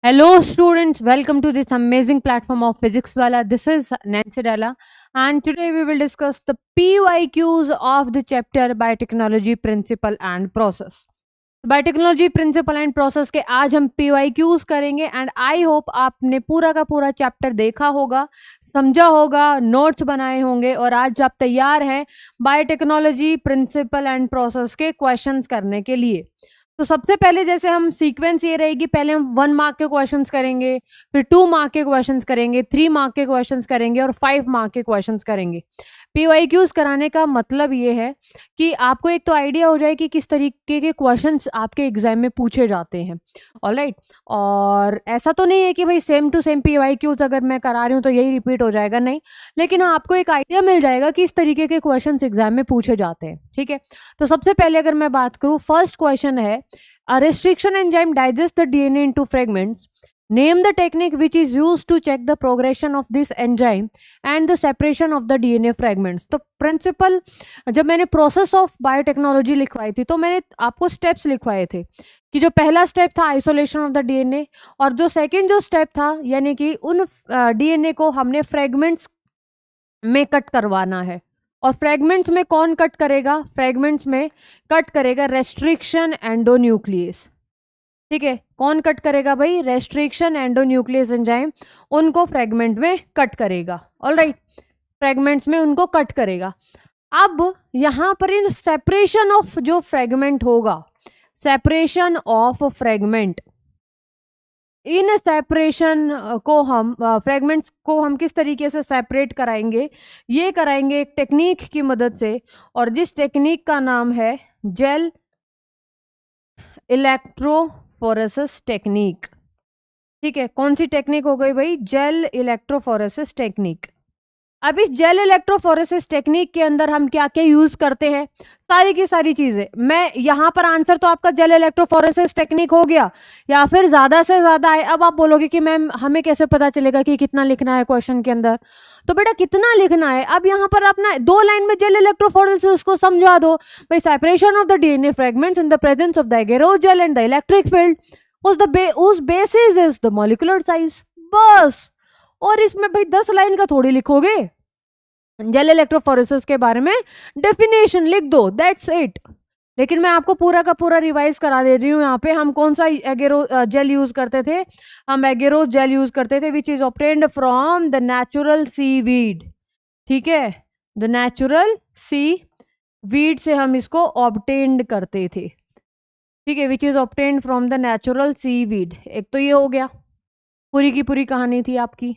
Hello, students. Welcome to this amazing platform of Physics Wala. This is Nancy Dalla, and today we will discuss the PYQs of the chapter Biotechnology Principle and Process. Biotechnology principle and process के आज हम PYQs करेंगे and I hope आपने पूरा का पूरा chapter देखा होगा, समझा होगा, नोट्स बनाए होंगे और आज आप तैयार हैं बायोटेक्नोलॉजी प्रिंसिपल एंड प्रोसेस के क्वेश्चंस करने के लिए। तो सबसे पहले जैसे हम सीक्वेंस ये रहेगी, पहले हम 1 मार्क के क्वेश्चंस करेंगे, फिर 2 मार्क के क्वेश्चंस करेंगे, 3 मार्क के क्वेश्चंस करेंगे और 5 मार्क के क्वेश्चंस करेंगे। PYQs कराने का मतलब ये है कि आपको एक तो आइडिया हो जाए कि किस तरीके के क्वेश्चंस आपके एग्जाम में पूछे जाते हैं। ऑलराइट, और ऐसा तो नहीं है कि भाई सेम टू सेम PYQs अगर मैं करा रही हूँ तो यही रिपीट हो जाएगा, नहीं, लेकिन आपको एक आइडिया मिल जाएगा कि इस तरीके के क्वेश्चंस एग्जाम में पूछे जाते हैं। ठीक है, तो सबसे पहले अगर मैं बात करूँ, फर्स्ट क्वेश्चन है, अ restriction enzyme digest the DNA into fragments. Name the technique which is used to check the progression of this enzyme and the separation of the DNA fragments. तो प्रिंसिपल, जब मैंने प्रोसेस ऑफ बायोटेक्नोलॉजी लिखवाई थी तो मैंने आपको steps लिखवाए थे कि जो पहला स्टेप था आइसोलेशन ऑफ द DNA, और जो सेकेंड जो स्टेप था यानी कि उन DNA को हमने फ्रेगमेंट्स में कट करवाना है। और फ्रेगमेंट्स में कौन कट करेगा? फ्रेगमेंट्स में कट करेगा रेस्ट्रिक्शन एंडोन्यूक्लियस। ठीक है, कौन कट करेगा भाई? रेस्ट्रिक्शन एंडोन्यूक्लियस एंजाइम उनको फ्रेगमेंट में कट करेगा। ऑलराइट, फ्रेगमेंट्स में उनको कट करेगा। अब यहाँ पर इन सेपरेशन ऑफ जो फ्रेगमेंट होगा, separation of fragment, in separation को हम फ्रेगमेंट्स को हम किस तरीके से सेपरेट कराएंगे? ये कराएंगे एक टेक्निक की मदद से, और जिस टेक्निक का नाम है जेल इलेक्ट्रोफोरेसिस टेक्निक। ठीक है, कौन सी टेक्निक हो गई भाई? Jail electrophoresis technique. अब इस जेल इलेक्ट्रोफोरेसिस टेक्निक के अंदर हम क्या क्या यूज करते हैं? सारी की सारी चीजें। मैं यहाँ पर आंसर तो आपका जेल इलेक्ट्रोफोरेसिस टेक्निक हो गया, या फिर ज्यादा से ज्यादा है। अब आप बोलोगे कि मैम हमें कैसे पता चलेगा कि कितना लिखना है क्वेश्चन के अंदर? तो बेटा कितना लिखना है, अब यहाँ पर अपना 2 लाइन में जेल इलेक्ट्रोफोरेसिस को समझा दो भाई। Separation of the DNA fragments in the presence of the agarose gel and the electric field उस basis is the molecular size, बस। और इसमें भाई 10 लाइन का थोड़ी लिखोगे, जेल इलेक्ट्रोफोरेसिस के बारे में डेफिनेशन लिख दो, दैट्स इट। लेकिन मैं आपको पूरा का पूरा रिवाइज करा दे रही हूँ। यहाँ पे हम कौन सा एगेरो जेल यूज करते थे? हम एगेरोस जेल यूज करते थे, which is obtained from the natural seaweed. ठीक है, द नेचुरल सी वीड से हम इसको ऑब्टेन्ड करते थे। ठीक है, which is obtained from the natural seaweed. एक तो ये हो गया, पूरी की पूरी कहानी थी आपकी।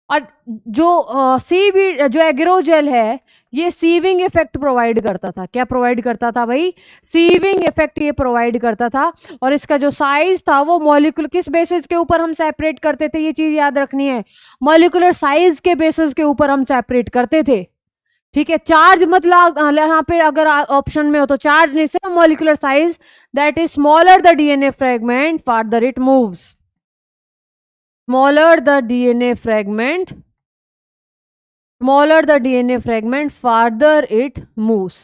और जो सीवीड, जो एग्रोजेल है, ये सीविंग इफेक्ट प्रोवाइड करता था। क्या प्रोवाइड करता था भाई? सीविंग इफेक्ट ये प्रोवाइड करता था। और इसका जो साइज था वो मॉलिक्यूलर, किस बेसिस के ऊपर हम सेपरेट करते थे? ये चीज याद रखनी है, मॉलिक्यूलर साइज के बेसिस के ऊपर हम सेपरेट करते थे। ठीक है, चार्ज मतलब यहाँ पे अगर ऑप्शन में हो तो चार्ज नहीं, सिर्फ molecular size, that is smaller the DNA fragment farther it moves. Smaller the DNA fragment, smaller the DNA fragment, farther it moves.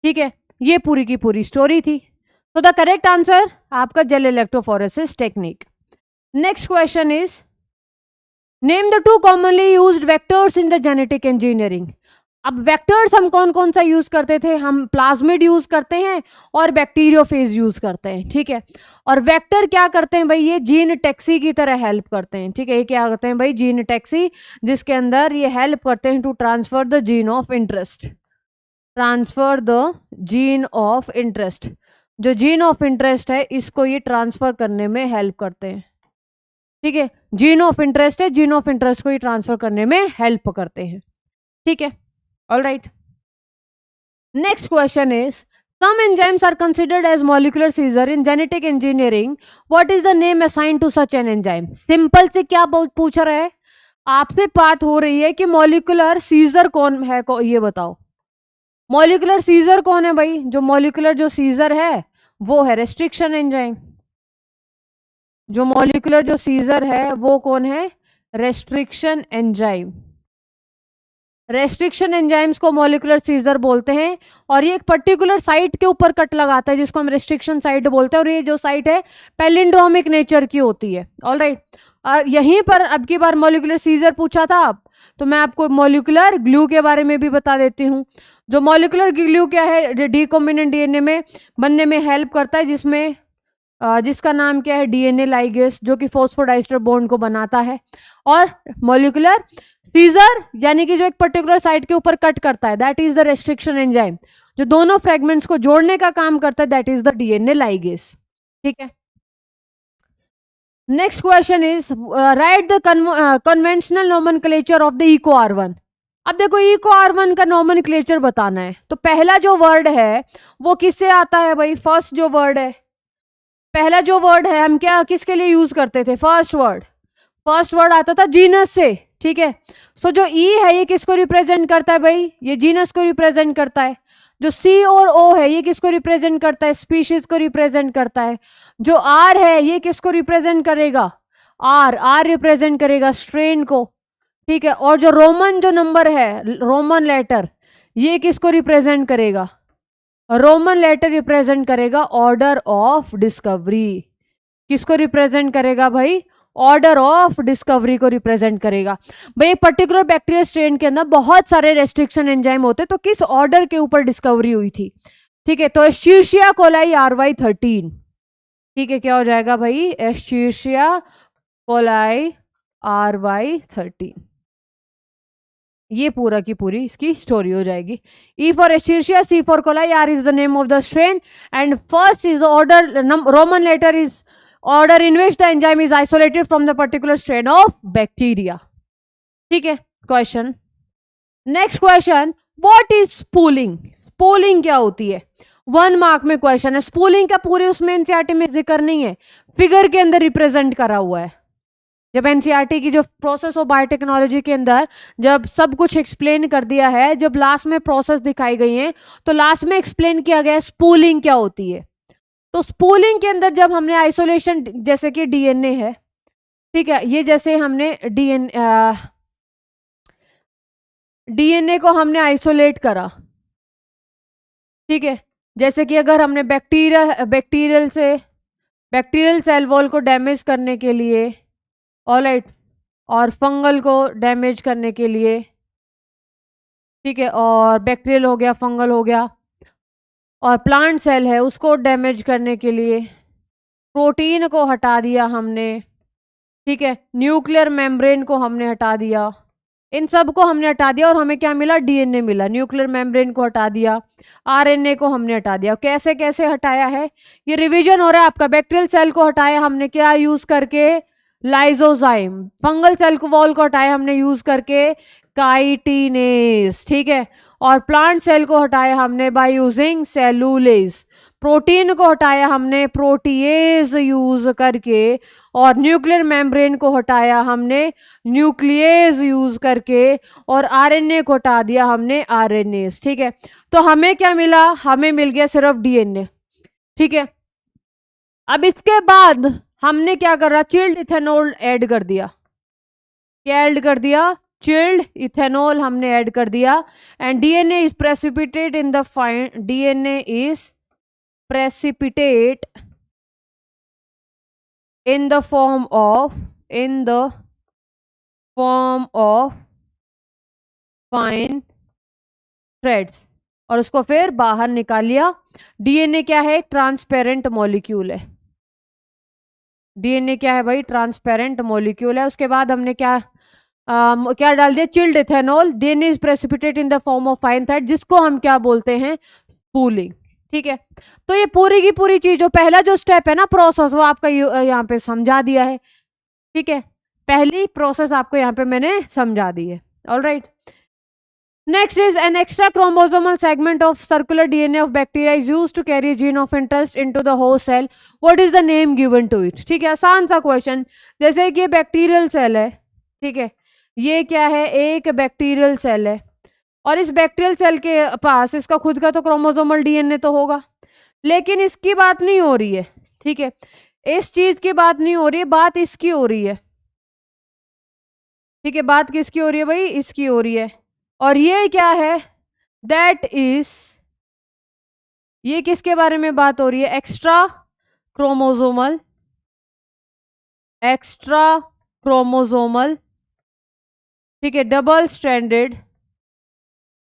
ठीक है, ये पूरी की पूरी स्टोरी थी। तो द करेक्ट आंसर आपका jail electrophoresis technique. Next question is, name the 2 commonly used vectors in the genetic engineering. अब वेक्टर्स हम कौन कौन सा यूज करते थे? हम प्लाज्मिड यूज करते हैं और बैक्टीरियोफेज यूज करते हैं। ठीक है, और वेक्टर क्या करते हैं भाई? ये जीन टैक्सी की तरह हेल्प करते हैं। ठीक है, ये क्या करते हैं भाई? जीन टैक्सी, जिसके अंदर ये हेल्प करते हैं to transfer the gene of interest. Transfer the gene of interest, जो जीन ऑफ इंटरेस्ट है इसको ये ट्रांसफर करने में हेल्प करते हैं। ठीक है, जीन ऑफ इंटरेस्ट है, जीन ऑफ इंटरेस्ट को ये ट्रांसफर करने में हेल्प करते हैं। ठीक है, all right. Next question is, some enzymes are considered as molecular seizure in genetic engineering. What is the name assigned to such an enzyme? Simple से क्या पूछ रहा है आपसे? बात हो रही है कि मॉलिक्यूलर सीजर कौन है, ये बताओ। मॉलिक्यूलर सीजर कौन है भाई? जो मॉलिक्यूलर जो सीजर है वो है रेस्ट्रिक्शन एंजाइम। जो मॉलिक्यूलर जो सीजर है वो कौन है? Restriction enzyme. रेस्ट्रिक्शन एंजाइम्स को मॉलिक्यूलर सीजर बोलते हैं, और ये एक पर्टिकुलर साइट के ऊपर कट लगाता है जिसको हम रेस्ट्रिक्शन साइट बोलते हैं, और ये जो साइट है पैलिंड्रोमिक नेचर की होती है। ऑलराइट, यहीं पर अब की बार मॉलिक्यूलर सीजर पूछा था आप, तो मैं आपको मॉलिक्यूलर ग्लू के बारे में भी बता देती हूँ। जो मॉलिक्यूलर ग्लू क्या है, डीकॉम्बिनेंट डीएनए में बनने में हेल्प करता है, जिसमें जिसका नाम क्या है, डीएनए लाइगेस, जो कि फॉस्फोडाइस्टर बॉन्ड को बनाता है। और मॉलिक्यूलर सीजर यानी कि जो एक पर्टिकुलर साइट के ऊपर कट करता है, that is the restriction enzyme. जो दोनों फ्रेगमेंट्स को जोड़ने का काम करता है, that is the DNA ligase. ठीक है, next question is write the conventional nomenclature of the eco R1। अब देखो इको R1 का नोमेनक्लेचर बताना है, तो पहला जो वर्ड है वो किससे आता है भाई? फर्स्ट जो वर्ड है, पहला जो वर्ड है हम क्या किसके लिए यूज करते थे? फर्स्ट वर्ड आता था जीनस से। ठीक है, सो जो ई है ये किसको रिप्रेजेंट करता है भाई? ये जीनस को रिप्रेजेंट करता है। जो सी और ओ है ये किसको रिप्रेजेंट करता है? स्पीशीज को रिप्रेजेंट करता है। जो आर है ये किसको रिप्रेजेंट करेगा? आर रिप्रेजेंट करेगा स्ट्रेन को। ठीक है, और जो रोमन जो नंबर है, रोमन लेटर, ये किसको रिप्रेजेंट करेगा? रोमन लेटर रिप्रेजेंट करेगा ऑर्डर ऑफ डिस्कवरी। किसको रिप्रेजेंट करेगा भाई? ऑर्डर ऑफ डिस्कवरी को रिप्रेजेंट करेगा। भाई एक पर्टिकुलर बैक्टीरियल स्ट्रेन के अंदर बहुत सारे रेस्ट्रिक्शन एंजाइम होते, तो किस ऑर्डर के ऊपर डिस्कवरी हुई थी? ठीक है, तो एस्चेरिशिया कोलाई RY13। ठीक है, क्या हो जाएगा भाई? एस्चेरिशिया कोलाई RY13। ये पूरा की पूरी इसकी स्टोरी हो जाएगी। E for Escherichia, C for coli, R is the name of the strain, and first is the order, Roman letter is order in which the enzyme is isolated from the particular strain of bacteria. ठीक है, question, next question, what is spooling? Spooling क्या होती है? 1 mark में question है। Spooling का पूरे उसमें एनसीईआरटी में जिक्र नहीं है, फिगर के अंदर रिप्रेजेंट करा हुआ है। जब एनसीईआरटी की जो प्रोसेस ऑफ बायोटेक्नोलॉजी के अंदर जब सब कुछ एक्सप्लेन कर दिया है, जब लास्ट में प्रोसेस दिखाई गई है, तो लास्ट में एक्सप्लेन किया गया स्पूलिंग क्या होती है। तो स्पूलिंग के अंदर जब हमने आइसोलेशन, जैसे कि डीएनए है, ठीक है, ये जैसे हमने डीएनए को हमने आइसोलेट करा। ठीक है, जैसे कि अगर हमने बैक्टीरियल सेल वॉल को डैमेज करने के लिए, ऑलराइट, और फंगल को डैमेज करने के लिए, ठीक है, और बैक्टीरियल हो गया, फंगल हो गया, और प्लांट सेल है उसको डैमेज करने के लिए प्रोटीन को हटा दिया हमने। ठीक है, न्यूक्लियर मेम्ब्रेन को हमने हटा दिया, इन सब को हमने हटा दिया, और हमें क्या मिला? डीएनए मिला। न्यूक्लियर मेम्ब्रेन को हटा दिया, आरएनए को हमने हटा दिया। कैसे कैसे हटाया है? ये रिवीजन हो रहा है आपका। बैक्टीरियल सेल को हटाया हमने क्या यूज करके? लाइजोजाइम। फंगल सेल को वॉल को हटाया हमने यूज करके काइटिनेज। ठीक है, और प्लांट सेल को हटाया हमने बाय यूजिंग सेलुलेज। प्रोटीन को हटाया हमने प्रोटीएज यूज करके, और न्यूक्लियर मेम्ब्रेन को हटाया हमने न्यूक्लियेज यूज करके, और आरएनए को हटा दिया हमने आरएनएज। ठीक है, तो हमें क्या मिला? हमें मिल गया सिर्फ डीएनए। ठीक है, अब इसके बाद हमने क्या करा? चिल्ड इथेनॉल ऐड कर दिया। क्या ऐड कर दिया? चिल्ड इथेनॉल हमने ऐड कर दिया। And DNA is precipitate in the fine, DNA is precipitate in the form of fine threads, और उसको फिर बाहर निकाल लिया। डीएनए क्या है? ट्रांसपेरेंट मॉलिक्यूल है। डीएनए क्या है भाई? ट्रांसपेरेंट मॉलिक्यूल है। उसके बाद हमने क्या क्या डाल दिया? Chilled ethanol. DNA is precipitate in the form of fine thread, जिसको हम क्या बोलते हैं? स्पूलिंग। ठीक है, तो ये पूरी की पूरी चीज, जो पहला जो स्टेप है ना प्रोसेस, वो आपका यहाँ पे समझा दिया है। ठीक है, पहली प्रोसेस आपको यहाँ पे मैंने समझा दी है। Alright, next is an extra chromosomal segment of circular DNA of bacteria is used to carry gene of interest into the host cell. What is the name given to it? ठीक है, आसान सा क्वेश्चन। जैसे कि ये bacterial cell है, ठीक है, ये क्या है? एक बैक्टीरियल सेल है, और इस बैक्टीरियल सेल के पास इसका खुद का तो क्रोमोसोमल डीएनए तो होगा, लेकिन इसकी बात नहीं हो रही है। ठीक है, इस चीज की बात नहीं हो रही है, बात इसकी हो रही है। ठीक है, बात किसकी हो रही है भाई? इसकी हो रही है। और ये क्या है, दैट इज, ये किसके बारे में बात हो रही है, एक्स्ट्रा क्रोमोसोमल, एक्स्ट्रा क्रोमोसोमल, ठीक है, double stranded,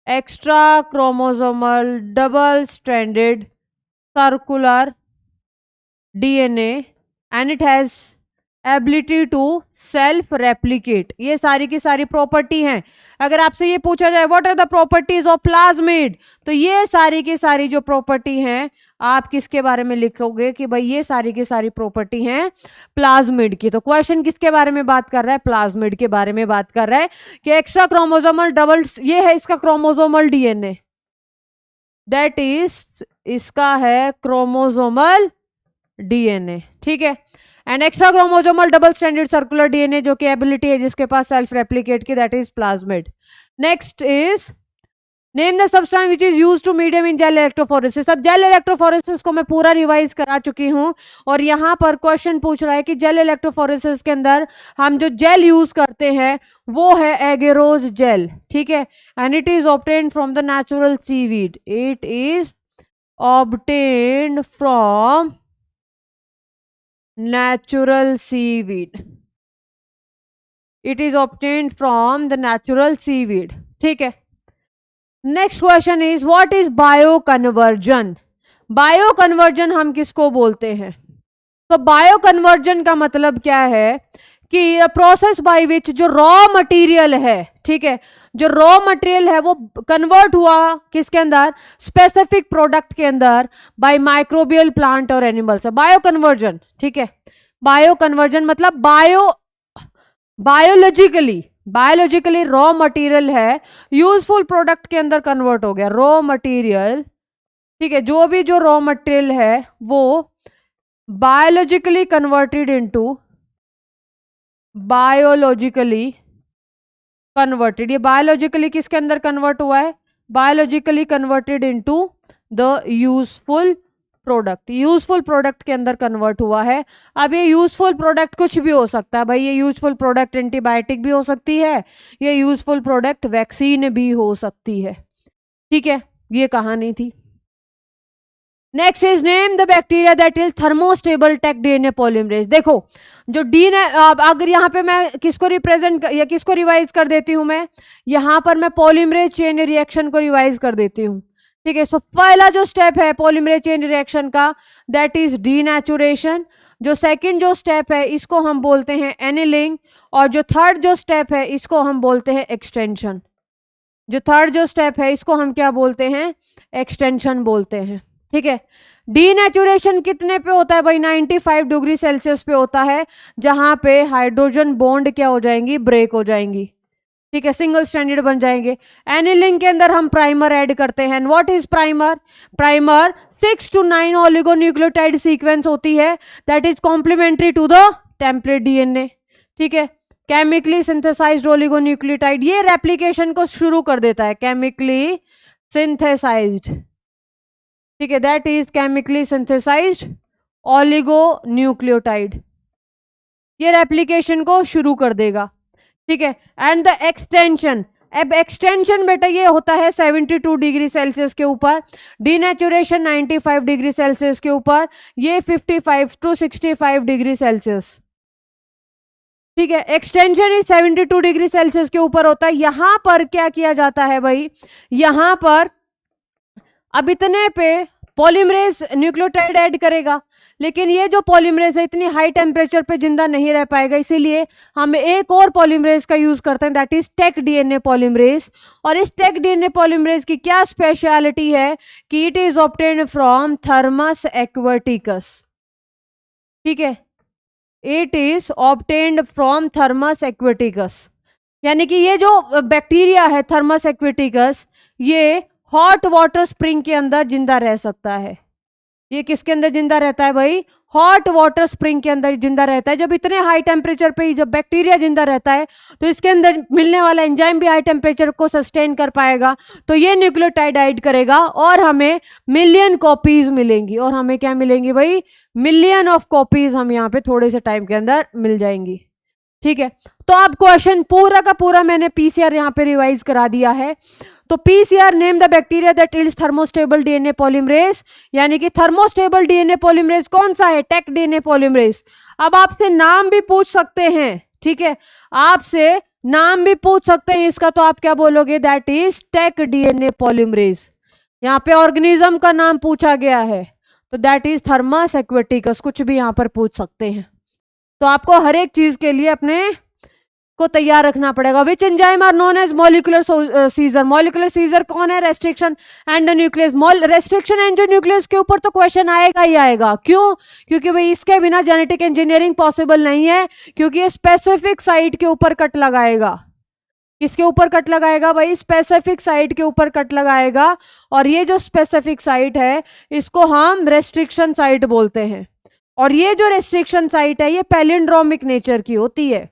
extra chromosomal double stranded circular DNA and it has ability to self replicate. ये सारी की सारी प्रॉपर्टी हैं। अगर आपसे ये पूछा जाए what are the properties of plasmid, तो ये सारी की सारी जो प्रॉपर्टी हैं आप किसके बारे में लिखोगे कि भाई ये सारी की सारी प्रॉपर्टी हैं प्लाज्मिड की। तो क्वेश्चन किसके बारे में बात कर रहा है, प्लाज्मिड के बारे में बात कर रहा है कि एक्स्ट्रा क्रोमोसोमल डबल, ये है इसका क्रोमोसोमल डीएनए, दैट इज इसका है क्रोमोसोमल डीएनए, ठीक है, and extra chromosomal double stranded circular DNA जो कि एबिलिटी है जिसके पास सेल्फ रेप्लिकेट की, that is plasmid. Next is name the substance which is used to medium in gel electrophoresis. अब जेल इलेक्ट्रोफोरेसिस को मैं पूरा रिवाइज करा चुकी हूं और यहाँ पर क्वेश्चन पूछ रहा है कि जेल इलेक्ट्रोफोरेसिस के अंदर हम जो जेल यूज करते हैं वो है एगेरोज जेल, ठीक है, and it is obtained from the natural seaweed, it is obtained from natural seaweed, it is obtained from the natural seaweed, ठीक है। Next question is what is bio conversion. Bio conversion हम किसको बोलते हैं, तो bio conversion का मतलब क्या है कि प्रोसेस बाय विच जो रॉ मटेरियल है, ठीक है, जो रॉ मटेरियल है वो कन्वर्ट हुआ किसके अंदर, स्पेसिफिक प्रोडक्ट के अंदर बाय माइक्रोबियल प्लांट और एनिमल्स, बायो कन्वर्जन, ठीक है। बायो कन्वर्जन मतलब बायोलॉजिकली रॉ मटेरियल है यूजफुल प्रोडक्ट के अंदर कन्वर्ट हो गया, रॉ मटेरियल, ठीक है, जो भी जो रॉ मटेरियल है वो biologically converted into, biologically converted, ये बायोलॉजिकली किसके अंदर कन्वर्ट हुआ है, biologically converted into the useful product, useful product के अंदर कन्वर्ट हुआ है। अब ये यूजफुल प्रोडक्ट कुछ भी हो सकता है भाई, ये यूजफुल प्रोडक्ट एंटीबायोटिक भी हो सकती है, ये यूजफुल प्रोडक्ट वैक्सीन भी हो सकती है, ठीक है, ये कहानी थी। Next is name the bacteria that is thermostable Taq DNA polymerase. देखो जो डीएनए, अगर यहाँ पे मैं किसको रिप्रेजेंट या किसको रिवाइज कर देती हूँ, मैं यहाँ पर मैं पॉलीमरेज चेन रिएक्शन को रिवाइज कर देती हूँ, ठीक है। सो पहला जो स्टेप है पॉलीमरेज चेन रिएक्शन का दैट इज डीनेचुरेशन, जो सेकंड जो स्टेप है इसको हम बोलते हैं एनिलिंग, और जो थर्ड जो स्टेप है इसको हम बोलते हैं एक्सटेंशन, जो थर्ड जो स्टेप है इसको हम क्या बोलते हैं, एक्सटेंशन बोलते हैं, ठीक है। डीनेचुरेशन कितने पे होता है भाई, 95 डिग्री सेल्सियस पे होता है, जहां पे हाइड्रोजन बॉन्ड क्या हो जाएंगी, ब्रेक हो जाएंगी, ठीक है, सिंगल स्ट्रैंडेड बन जाएंगे। एनिलिंग के अंदर हम प्राइमर ऐड करते हैं। What is primer, primer 6 to 9 oligonucleotide sequence होती है that is complementary to the template DNA, ठीक है, केमिकली सिंथेसाइज्ड ओलिगोन्यूक्लियोटाइड, ये रेप्लिकेशन को शुरू कर देता है, केमिकली सिंथेसाइज्ड, ठीक है, that is chemically synthesised oligonucleotide, ये रेप्लिकेशन को शुरू कर देगा, ठीक है। एंड द एक्सटेंशन, अब एक्सटेंशन बेटा ये होता है 72 डिग्री सेल्सियस के ऊपर, डीनेचुरेशन 95 डिग्री सेल्सियस के ऊपर, ये 55 to 65 डिग्री सेल्सियस, ठीक है। एक्सटेंशन इज 72 डिग्री सेल्सियस के ऊपर होता है। यहां पर क्या किया जाता है भाई, यहां पर अब इतने पे पॉलीमरेज न्यूक्लियोटाइड ऐड करेगा, लेकिन ये जो पॉलीमरेज है इतनी हाई टेम्परेचर पे जिंदा नहीं रह पाएगा, इसीलिए हम एक और पॉलीमरेज का यूज करते हैं that is Taq DNA polymerase. और इस टेक डीएनए पॉलीमरेज की क्या स्पेशलिटी है कि it is obtained from Thermus aquaticus, ठीक है, it is obtained from Thermus aquaticus, यानी कि ये जो बैक्टीरिया है थर्मस एक्वेटिकस ये हॉट वाटर स्प्रिंग के अंदर जिंदा रह सकता है। ये किसके अंदर जिंदा रहता है भाई, हॉट वाटर स्प्रिंग के अंदर जिंदा रहता है। जब इतने हाई टेम्परेचर पे जब बैक्टीरिया जिंदा रहता है तो इसके अंदर मिलने वाला एंजाइम भी हाई टेम्परेचर को सस्टेन कर पाएगा, तो ये न्यूक्लियोटाइड ऐड करेगा और हमें मिलियन कॉपीज मिलेंगी। और हमें क्या मिलेंगी भाई, मिलियन ऑफ कॉपीज हम यहाँ पे थोड़े से टाइम के अंदर मिल जाएंगी, ठीक है, तो अब क्वेश्चन पूरा का पूरा मैंने पीसीआर यहाँ पे रिवाइज करा दिया है। तो PCR name the bacteria that is thermostable DNA polymerase, यानी कि थर्मोस्टेबल डीएनए पॉलीमरेज कौन सा है, टेक डीएनए पॉलीमरेज। अब आपसे नाम भी पूछ सकते हैं, ठीक है, आपसे नाम भी पूछ सकते हैं इसका, तो आप क्या बोलोगे, that is Taq DNA polymerase. यहाँ पे ऑर्गेनिज्म का नाम पूछा गया है तो दैट इज थर्मस एक्वेटिकस, कुछ भी यहाँ पर पूछ सकते हैं। तो आपको हर एक चीज के लिए अपने को तैयार रखना पड़ेगा। Which enzyme are known as molecular scissor, molecular scissor कौन है, रेस्ट्रिक्शन एंडोन्यूक्लियस। रेस्ट्रिक्शन एंडोन्यूक्लियस के ऊपर तो क्वेश्चन आएगा ही आएगा, क्यों, क्योंकि भाई इसके बिना जेनेटिक इंजीनियरिंग पॉसिबल नहीं है, क्योंकि ये स्पेसिफिक साइट के ऊपर कट लगाएगा। किसके ऊपर कट लगाएगा भाई, स्पेसिफिक साइट के ऊपर कट लगाएगा, और ये जो स्पेसिफिक साइट है इसको हम रेस्ट्रिक्शन साइट बोलते हैं। और ये जो रेस्ट्रिक्शन साइट है ये पैलिंड्रोमिक नेचर की होती है,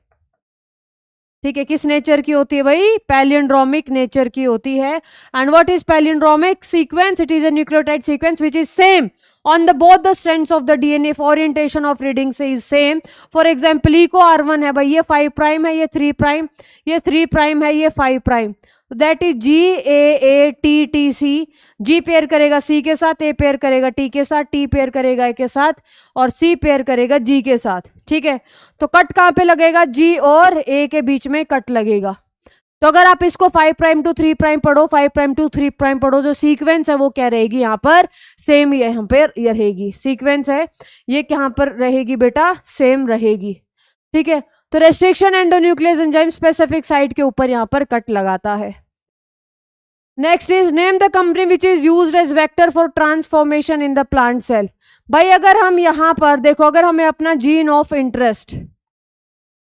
ठीक है, किस नेचर की होती है भाई, पैलिंड्रोमिक नेचर की होती है। And what is palindromic sequence, it is a nucleotide sequence which is same on the both the strands of the DNA if orientation of reading से is same। for example eco R1 है भाई, ये 5 prime है, ये 3 prime, ये 3 prime है, ये 5 prime, तो that is GAATTC। G pair करेगा C के साथ, A पेयर करेगा T के साथ, T पेयर करेगा A के साथ, और C पेयर करेगा G के साथ, ठीक है। तो कट कहाँ पे लगेगा, G और A के बीच में कट लगेगा। तो अगर आप इसको 5 प्राइम टू 3 प्राइम पढ़ो, 5 प्राइम टू 3 प्राइम पढ़ो, जो सीक्वेंस है वो क्या रहेगी, यहाँ पर सेम ही यहाँ पर ये रहेगी, सीक्वेंस है ये यहाँ पर रहेगी बेटा, सेम रहेगी, ठीक है। तो restriction endonuclease enzyme specific site के ऊपर यहाँ पर कट लगाता है। Next is name the company which is used as vector for transformation in the plant cell. भाई अगर हम यहाँ पर देखो, अगर हमें अपना जीन ऑफ इंटरेस्ट,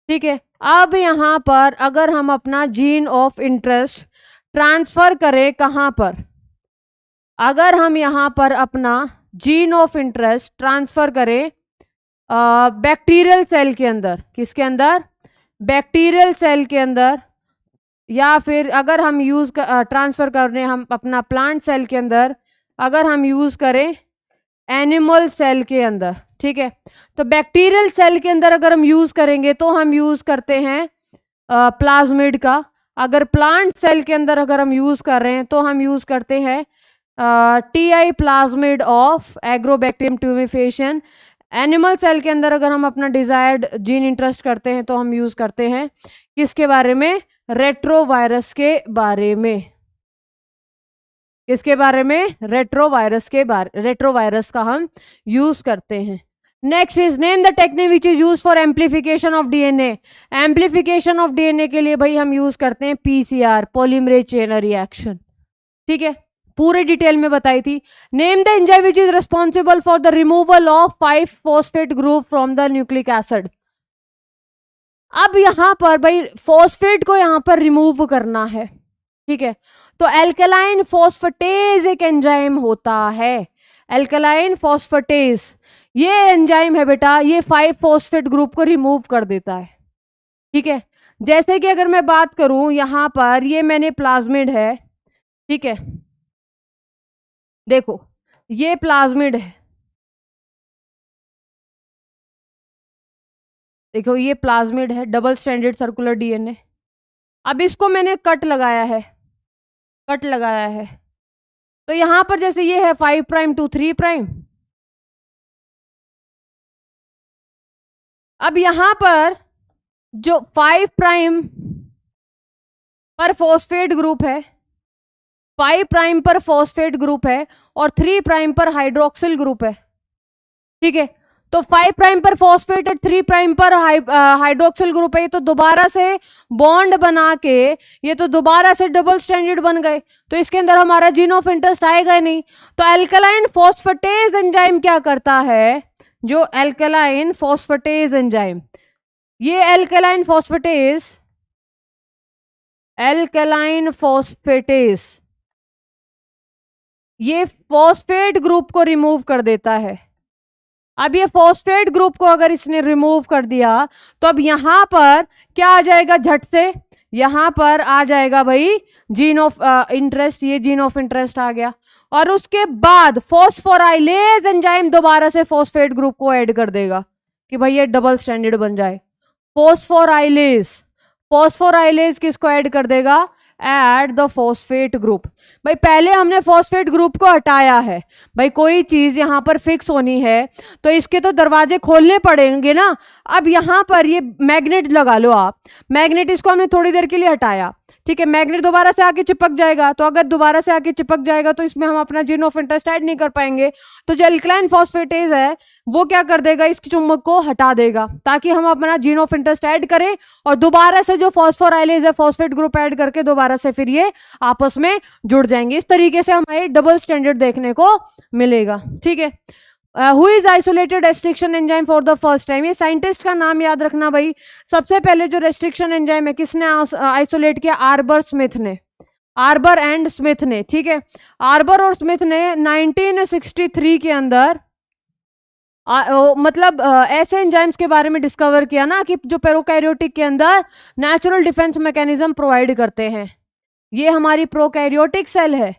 ठीक है, अब यहाँ पर अगर हम अपना जीन ऑफ इंटरेस्ट ट्रांसफर करें कहाँ पर, अगर हम यहाँ पर अपना जीन ऑफ इंटरेस्ट ट्रांसफर करें बैक्टीरियल सेल के अंदर, किसके अंदर, बैक्टीरियल सेल के अंदर, या फिर अगर हम यूज ट्रांसफर कर रहे हैं हम अपना प्लांट सेल के अंदर, अगर हम यूज करें एनिमल सेल के अंदर, ठीक है। तो बैक्टीरियल सेल के अंदर अगर हम यूज करेंगे तो हम यूज करते हैं प्लाज्मिड का। अगर प्लांट सेल के अंदर अगर हम यूज कर रहे हैं तो हम यूज करते हैं TI plasmid of Agrobacterium tumefaciens. Animal cell के अंदर अगर हम अपना डिजायर्ड जीन इंटरेस्ट करते हैं तो हम यूज करते हैं किसके बारे में, रेट्रोवायरस के बारे में। किसके बारे में, रेट्रोवायरस के बारे, रेट्रोवायरस का हम यूज करते हैं। Next is name the technique which is use for amplification of DNA. Amplification of DNA के लिए भाई हम यूज करते हैं PCR, पॉलीमरेज चेन रिएक्शन, ठीक है, पूरे डिटेल में बताई थी। Name the enzyme which is responsible for the removal of 5 phosphate group from the nucleic acid. अब यहां पर भाई फॉस्फेट को यहां पर रिमूव करना है, ठीक है, तो एल्कलाइन फॉस्फेटेज एक एंजाइम होता है, एल्कलाइन फॉस्फेटेज ये एंजाइम है बेटा, ये 5 फॉस्फेट ग्रुप को रिमूव कर देता है, ठीक है। जैसे कि अगर मैं बात करूं यहां पर, ये मैंने प्लाज्मिड है, ठीक है, देखो ये प्लाज्मिड है, देखो ये प्लाज्मिड है, डबल स्ट्रैंडेड सर्कुलर डीएनए। अब इसको मैंने कट लगाया है, कट लगाया है, तो यहां पर जैसे ये है 5 प्राइम टू 3 प्राइम। अब यहां पर जो 5 प्राइम पर फॉस्फेट ग्रुप है, 5 प्राइम पर फॉस्फेट ग्रुप है और 3 प्राइम पर हाइड्रोक्सिल ग्रुप है, ठीक है। तो 5 प्राइम पर फॉस्फेट और 3 प्राइम पर हाइड्रोक्सिल ग्रुप है, ये तो दोबारा से बॉन्ड बना के ये तो दोबारा से डबल स्ट्रैंडेड बन गए, तो इसके अंदर हमारा जीन ऑफ इंटरेस्ट आएगा ही नहीं। तो एल्कलाइन फॉस्फेटेज एंजाइम क्या करता है, जो एल्कलाइन फॉस्फेटेज एंजाइम, ये एल्कलाइन फॉस्फेटेज, एल्कलाइन फॉस्फेटेज ये फॉस्फेट ग्रुप को रिमूव कर देता है। अब ये फॉस्फेट ग्रुप को अगर इसने रिमूव कर दिया तो अब यहां पर क्या आ जाएगा, झट से यहां पर आ जाएगा भाई जीन ऑफ इंटरेस्ट, ये जीन ऑफ इंटरेस्ट आ गया, और उसके बाद फॉस्फोराइलेज एंजाइम दोबारा से फॉस्फेट ग्रुप को ऐड कर देगा कि भाई ये डबल स्ट्रैंडेड बन जाए। फॉस्फोराइलेज, फॉस्फोराइलेज किसको ऐड कर देगा? Add the phosphate group. भाई पहले हमने फॉस्फेट ग्रुप को हटाया है। भाई कोई चीज यहां पर फिक्स होनी है तो इसके तो दरवाजे खोलने पड़ेंगे ना। अब यहां पर ये मैग्नेट लगा लो आप, मैग्नेट इसको हमने थोड़ी देर के लिए हटाया, ठीक है, मैग्नेट दोबारा से आके चिपक जाएगा। तो अगर दोबारा से आके चिपक जाएगा तो इसमें हम अपना जीन ऑफ इंटरेस्ट ऐड नहीं कर पाएंगे। तो जो एल्कलाइन फॉस्फेटेज है वो क्या कर देगा? इस चुंबक को हटा देगा ताकि हम अपना जीन ऑफ इंटरेस्ट ऐड करें और दोबारा से जो फॉस्फोराइलेज है फॉस्फेट ग्रुप ऐड करके दोबारा से फिर ये आपस में जुड़ जाएंगे। इस तरीके से हमें डबल स्टैंडर्ड देखने को मिलेगा, ठीक है। Who is isolated restriction enzyme for the first time? ये साइंटिस्ट का नाम याद रखना भाई। सबसे पहले जो रेस्ट्रिक्शन एंजाइम है किसने आइसोलेट किया? आर्बर स्मिथ ने, आर्बर एंड स्मिथ ने, ठीक है। आर्बर और स्मिथ ने 1963 के अंदर मतलब ऐसे एंजाइम्स के बारे में डिस्कवर किया ना कि जो प्रोकैरियोटिक के अंदर नेचुरल डिफेंस मैकेनिज्म प्रोवाइड करते हैं। ये हमारी प्रोकैरियोटिक सेल है।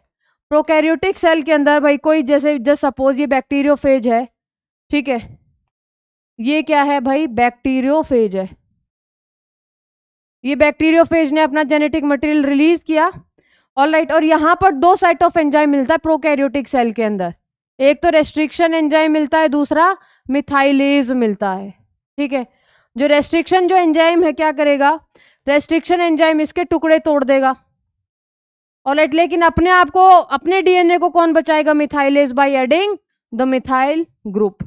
प्रोकैरियोटिक सेल के अंदर भाई कोई जैसे जस्ट सपोज ये बैक्टीरियोफेज है, ठीक है, ये क्या है भाई? बैक्टीरियोफेज है। ये बैक्टीरियोफेज ने अपना जेनेटिक मटेरियल रिलीज किया, ऑलराइट। और यहाँ पर दो साइट ऑफ एंजाइम मिलता है प्रोकैरियोटिक सेल के अंदर, एक तो रेस्ट्रिक्शन एंजाइम मिलता है, दूसरा मिथाइलेज मिलता है, ठीक है। जो रेस्ट्रिक्शन जो एंजाइम है क्या करेगा? रेस्ट्रिक्शन एंजाइम इसके टुकड़े तोड़ देगा, ऑलराइट। लेकिन अपने आप को, अपने डीएनए को कौन बचाएगा? Methylase, by adding the methyl group.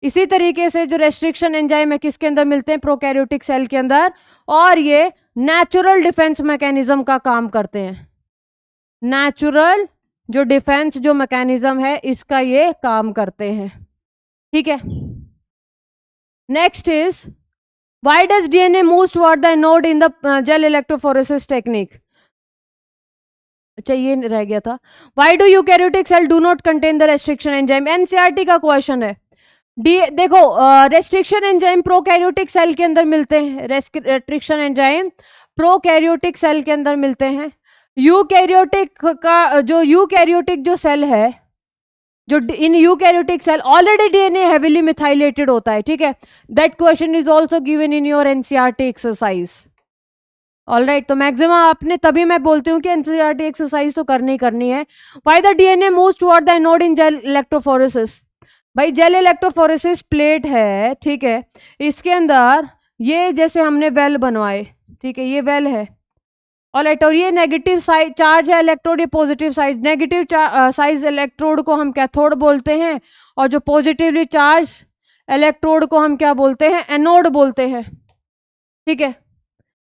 इसी तरीके से जो रेस्ट्रिक्शन एंजाइम है किसके अंदर मिलते हैं? प्रोकैरियोटिक सेल के अंदर, और ये नेचुरल डिफेंस मैकेनिज्म का काम करते हैं। नेचुरल जो डिफेंस जो मैकेनिज्म है इसका ये काम करते हैं, ठीक है। Next is why does DNA move toward the anode in the gel electrophoresis technique? अच्छा ये रह गया था। Why do eukaryotic cell do not contain the restriction enzyme? NCERT का क्वेश्चन है। देखो रेस्ट्रिक्शन एंजाइम प्रोकैरियोटिक सेल के अंदर मिलते हैं, रेस्ट्रिक्शन एंजाइम प्रोकैरियोटिक सेल के अंदर मिलते हैं। यूकैरियोटिक का जो यूकैरियोटिक जो सेल है, जो इन eukaryotic cell already DNA heavily methylated होता है, ठीक है। That question is also given in your NCERT exercise, alright. तो मैक्सिमम आपने, तभी मैं बोलती हूँ कि एनसीईआरटी एक्सरसाइज तो करनी करनी है। Why the DNA moves toward the anode in gel electrophoresis? भाई जेल इलेक्ट्रोफोरेसिस प्लेट है, ठीक है, इसके अंदर ये जैसे हमने वेल बनवाए, ठीक है, ये वेल है, ऑलराइट। और ये नेगेटिव साइज चार्ज है इलेक्ट्रोड, ये positive size, negative size electrode को हम कैथोड बोलते हैं, और जो पॉजिटिवली चार्ज इलेक्ट्रोड को हम क्या बोलते हैं? एनोड बोलते हैं, ठीक है।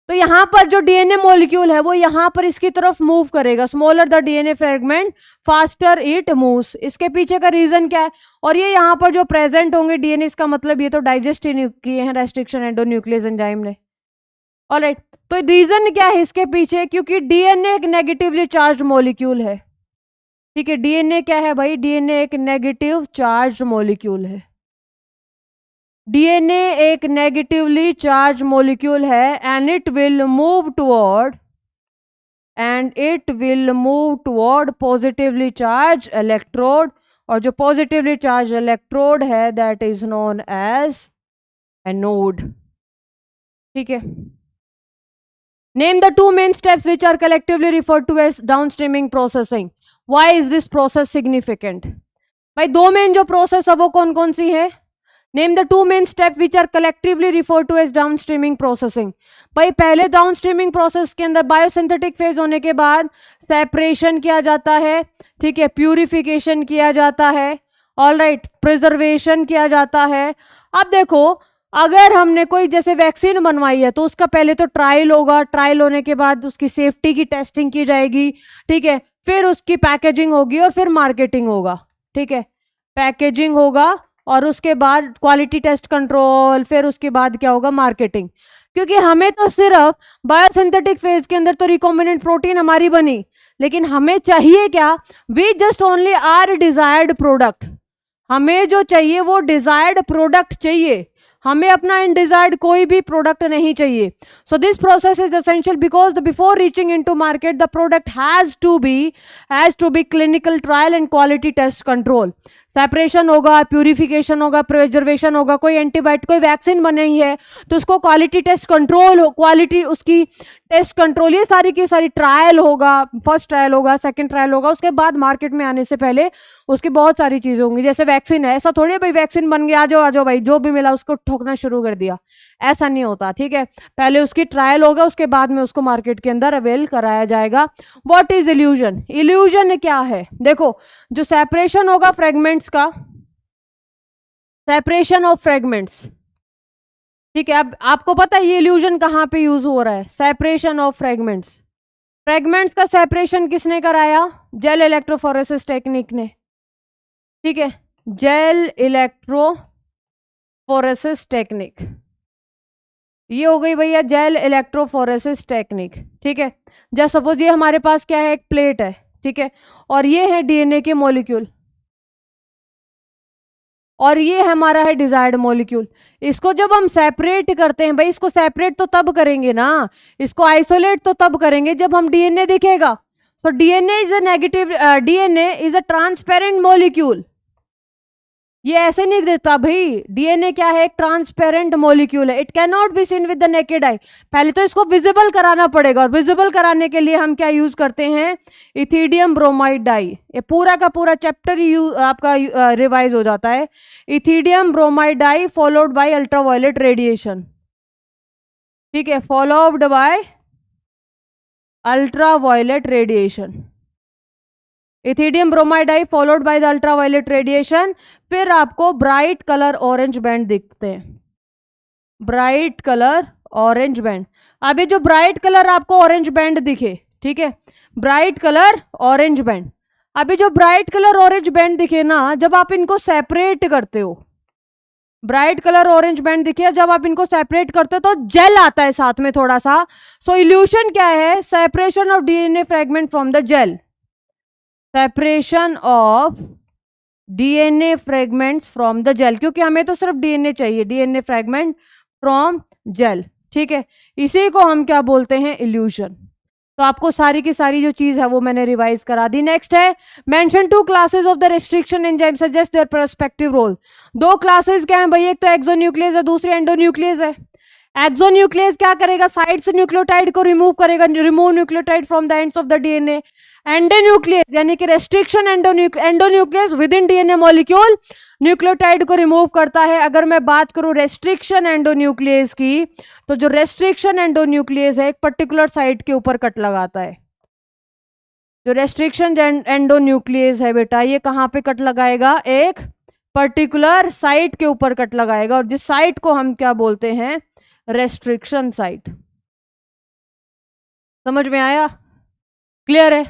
तो यहाँ पर जो डीएनए मॉलिक्यूल है वो यहाँ पर इसकी तरफ मूव करेगा। Smaller the DNA fragment faster it moves. इसके पीछे का रीजन क्या है? और ये यहाँ पर जो प्रेजेंट होंगे डीएनए, इसका मतलब ये तो डाइजेस्ट ही किए हैं रेस्ट्रिक्शन एंडोन्यूक्लियस एंजाइम ने, ऑलराइट। तो रीजन क्या है इसके पीछे? क्योंकि डीएनए एक नेगेटिवली चार्ज मॉलिक्यूल है, ठीक है। डीएनए क्या है भाई? डीएनए एक नेगेटिव चार्ज मॉलिक्यूल है। डीएनए एक नेगेटिवली चार्ज मॉलिक्यूल है, and it will move toward positively charge electrode, और जो पॉजिटिवली चार्ज इलेक्ट्रोड है that is known as anode, ठीक है। Name the two main steps which are collectively referred to as downstreaming processing. Why is this process significant? भाई दो main जो process है वो कौन कौन सी है? Name the two main step which are collectively refer to as downstreaming processing. भाई पहले डाउनस्ट्रीमिंग प्रोसेस के अंदर बायोसिंथेटिक फेज होने के बाद सेपरेशन किया जाता है, ठीक है, प्यूरिफिकेशन किया जाता है, ऑलराइट, प्रिजर्वेशन किया जाता है। अब देखो अगर हमने कोई जैसे वैक्सीन बनवाई है तो उसका पहले तो ट्रायल होगा, ट्रायल होने के बाद उसकी सेफ्टी की टेस्टिंग की जाएगी, ठीक है, फिर उसकी पैकेजिंग होगी और फिर मार्केटिंग होगा, ठीक है। पैकेजिंग होगा और उसके बाद क्वालिटी टेस्ट कंट्रोल, फिर उसके बाद क्या होगा? मार्केटिंग। क्योंकि हमें तो सिर्फ बायोसिंथेटिक फेज के अंदर तो रिकॉम्बिनेंट प्रोटीन हमारी बनी, लेकिन हमें चाहिए क्या? We just only are desired product. हमें जो चाहिए वो डिजायर्ड प्रोडक्ट चाहिए, हमें अपना इनडिजायर्ड कोई भी प्रोडक्ट नहीं चाहिए। So this process is essential because before reaching into market the product has to be clinical trial and quality test control. Separation होगा, प्यूरिफिकेशन होगा, प्रिजर्वेशन होगा, कोई एंटीबायोटिक, कोई वैक्सीन बनी है तो उसको क्वालिटी टेस्ट कंट्रोल हो, क्वालिटी उसकी टेस्ट कंट्रोल, ये सारी की सारी ट्रायल होगा, फर्स्ट ट्रायल होगा, सेकंड ट्रायल होगा, उसके बाद मार्केट में आने से पहले उसकी बहुत सारी चीजें होंगी। जैसे वैक्सीन है, ऐसा थोड़ी है भाई वैक्सीन बन गया आ जाओ भाई जो भी मिला उसको ठोकना शुरू कर दिया, ऐसा नहीं होता, ठीक है। पहले उसकी ट्रायल होगा, उसके बाद में उसको मार्केट के अंदर अवेल कराया जाएगा। What is illusion? इल्यूजन क्या है? देखो, जो सेपरेशन होगा फ्रेगमेंट्स का, सेपरेशन ऑफ फ्रेगमेंट्स, ठीक है। अब आपको पता है ये इल्यूजन कहाँ पे यूज हो रहा है? Separation of fragments. फ्रेगमेंट्स का सेपरेशन किसने कराया? जेल इलेक्ट्रोफोरेसिस टेक्निक ने, ठीक है, जेल इलेक्ट्रोफोरेसिस टेक्निक, ये हो गई भैया जेल इलेक्ट्रोफोरेसिस टेक्निक, ठीक है। जैसे सपोज ये हमारे पास क्या है, एक प्लेट है, ठीक है, और ये है डीएनए के मॉलिक्यूल, और ये हमारा है डिजायर्ड मॉलिक्यूल। इसको जब हम सेपरेट करते हैं भाई, इसको सेपरेट तो तब करेंगे ना, इसको आइसोलेट तो तब करेंगे जब हम डीएनए दिखेगा। तो DNA is a negative, DNA is a transparent molecule. ये ऐसे नहीं देता भाई, डीएनए क्या है? एक ट्रांसपेरेंट मॉलिक्यूल है, it can not be seen with the naked eye. पहले तो इसको विजिबल कराना पड़ेगा, और विजिबल कराने के लिए हम क्या यूज करते हैं? Ethidium bromide dye. ये पूरा का पूरा चैप्टर आपका रिवाइज हो जाता है। Ethidium bromide dye followed by ultraviolet radiation, ठीक है, followed by ultraviolet radiation. Ethidium bromide dye followed by the ultraviolet radiation, फिर आपको ब्राइट कलर ऑरेंज बैंड दिखते हैं, ब्राइट कलर ऑरेंज बैंड। अभी जो ब्राइट कलर आपको ऑरेंज बैंड दिखे, ठीक है, ब्राइट कलर ऑरेंज बैंड, अभी जो ब्राइट कलर ऑरेंज बैंड दिखे ना, जब आप इनको सेपरेट करते हो, ब्राइट कलर ऑरेंज बैंड दिखे, जब आप इनको सेपरेट करते हो तो जेल आता है साथ में थोड़ा सा। सो इल्यूशन क्या है? Separation of DNA fragment from the gel, separation of DNA fragments from the gel, क्योंकि हमें तो सिर्फ डीएनए चाहिए, डीएनए फ्रेगमेंट फ्रॉम जेल, ठीक है। इसी को हम क्या बोलते हैं? इल्यूजन। तो आपको सारी की सारी जो चीज है वो मैंने रिवाइज करा दी। नेक्स्ट है, mention 2 classes of the restriction enzyme, suggest their perspective role. 2 classes क्या है भाई? एक तो एक्सोन्यूक्लियस है, दूसरी एंडोन्यूक्लियस है। एक्सोन्यूक्लियस क्या करेगा? साइड से न्यूक्लियोटाइड को रिमूव करेगा, remove nucleotide from the ends of the DNA. Endonuclease यानी कि restriction endonuclease with in DNA molecule nucleotide को रिमूव करता है। अगर मैं बात करूं रेस्ट्रिक्शन एंडोन्यूक्लियस की, तो जो रेस्ट्रिक्शन एंडोन्यूक्लियस है एक पर्टिकुलर साइट के ऊपर कट लगाता है। जो रेस्ट्रिक्शन एंडोन्यूक्लियस है बेटा, ये कहां पे कट लगाएगा? एक पर्टिकुलर साइट के ऊपर कट लगाएगा, और जिस साइट को हम क्या बोलते हैं? Restriction site. समझ में आया? क्लियर है?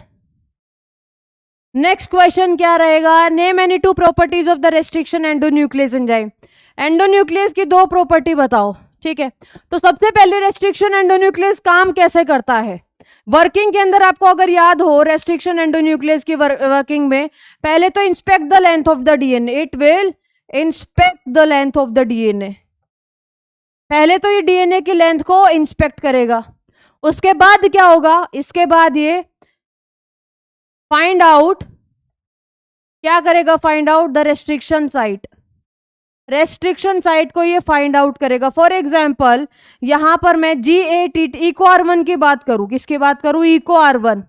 नेक्स्ट क्वेश्चन क्या रहेगा? Name any 2 properties of the restriction endonuclease enzyme. Endonuclease की 2 प्रॉपर्टी बताओ, ठीक है। तो सबसे पहले रेस्ट्रिक्शन एंडोन्यूक्लियस काम कैसे करता है? वर्किंग के अंदर आपको अगर याद हो, रेस्ट्रिक्शन एंडोन्यूक्लियस की वर्किंग में पहले तो inspect the length of the DNA, it will inspect the length of the DNA. पहले तो ये डीएनए की लेंथ को इंस्पेक्ट करेगा, उसके बाद क्या होगा? इसके बाद ये फाइंड आउट, क्या करेगा? Find out the restriction site. Restriction site को ये फाइंड आउट करेगा। फॉर एग्जाम्पल यहां पर मैं GATT इको R1 की बात करूं, किसकी बात करूं? Eco R1।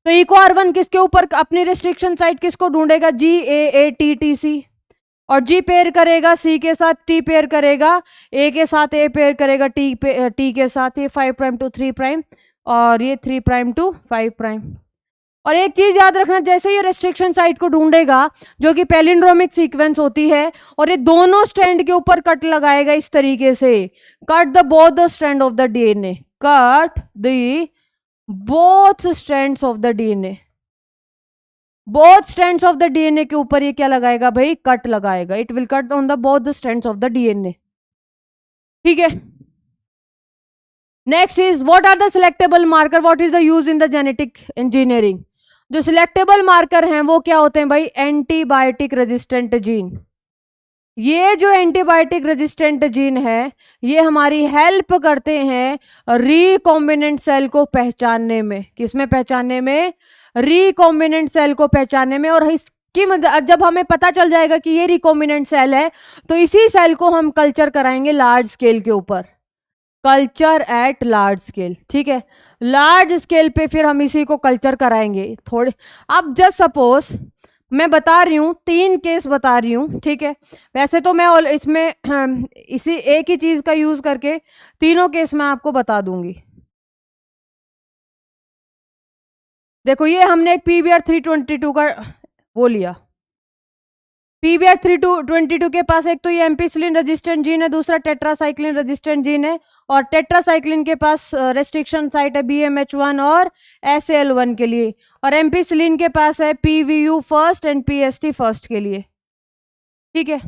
तो इको R1 किसके ऊपर अपनी रेस्ट्रिक्शन साइट किसको ढूंढेगा? GAATTC। और G पेयर करेगा C के साथ, T पेयर करेगा A के साथ, A पेयर करेगा T के साथ, ये 5 प्राइम टू 3 प्राइम, और ये 3 प्राइम टू 5 प्राइम। और एक चीज याद रखना, जैसे ये रेस्ट्रिक्शन साइट को ढूंढेगा जो कि पैलिंड्रोमिक सीक्वेंस होती है, और ये दोनों स्ट्रैंड के ऊपर कट लगाएगा इस तरीके से, cut the both the strand of the DNA, cut the both strands of the DNA. Both strands of the DNA के ऊपर ये क्या लगाएगा भाई? कट लगाएगा। It will cut on the both the strands of the DNA, ठीक है। Next is what are the selectable marker, what is the use in the genetic engineering. जो सिलेक्टेबल मार्कर हैं वो क्या होते हैं भाई? Antibiotic resistant gene. ये जो एंटीबायोटिक रेजिस्टेंट जीन है ये हमारी हेल्प करते हैं रिकॉम्बिनेंट सेल को पहचानने में। किसमें पहचानने में? रिकॉम्बिनेंट सेल को पहचानने में। और कि जब हमें पता चल जाएगा कि ये रिकॉम्बिनेंट सेल है, तो इसी सेल को हम कल्चर कराएंगे लार्ज स्केल के ऊपर, कल्चर एट लार्ज स्केल। ठीक है, लार्ज स्केल पे फिर हम इसी को कल्चर कराएंगे थोड़े। अब जस्ट सपोज मैं बता रही हूँ, 3 केस बता रही हूँ, ठीक है। वैसे तो मैं इसमें इसी एक ही चीज का यूज करके तीनों केस मैं आपको बता दूंगी। देखो ये हमने एक PBr 322 का वो लिया। PBr 322 के पास एक तो ये एम्पिसिलिन रेजिस्टेंट जीन है, दूसरा टेट्रासाइक्लिन रेजिस्टेंट जीन है, और टेट्रासाइक्लिन के पास रेस्ट्रिक्शन साइट है BMH1 और SAL1 के लिए, और एम्पिसिलिन के पास है PVU first and PST first के लिए। ठीक है,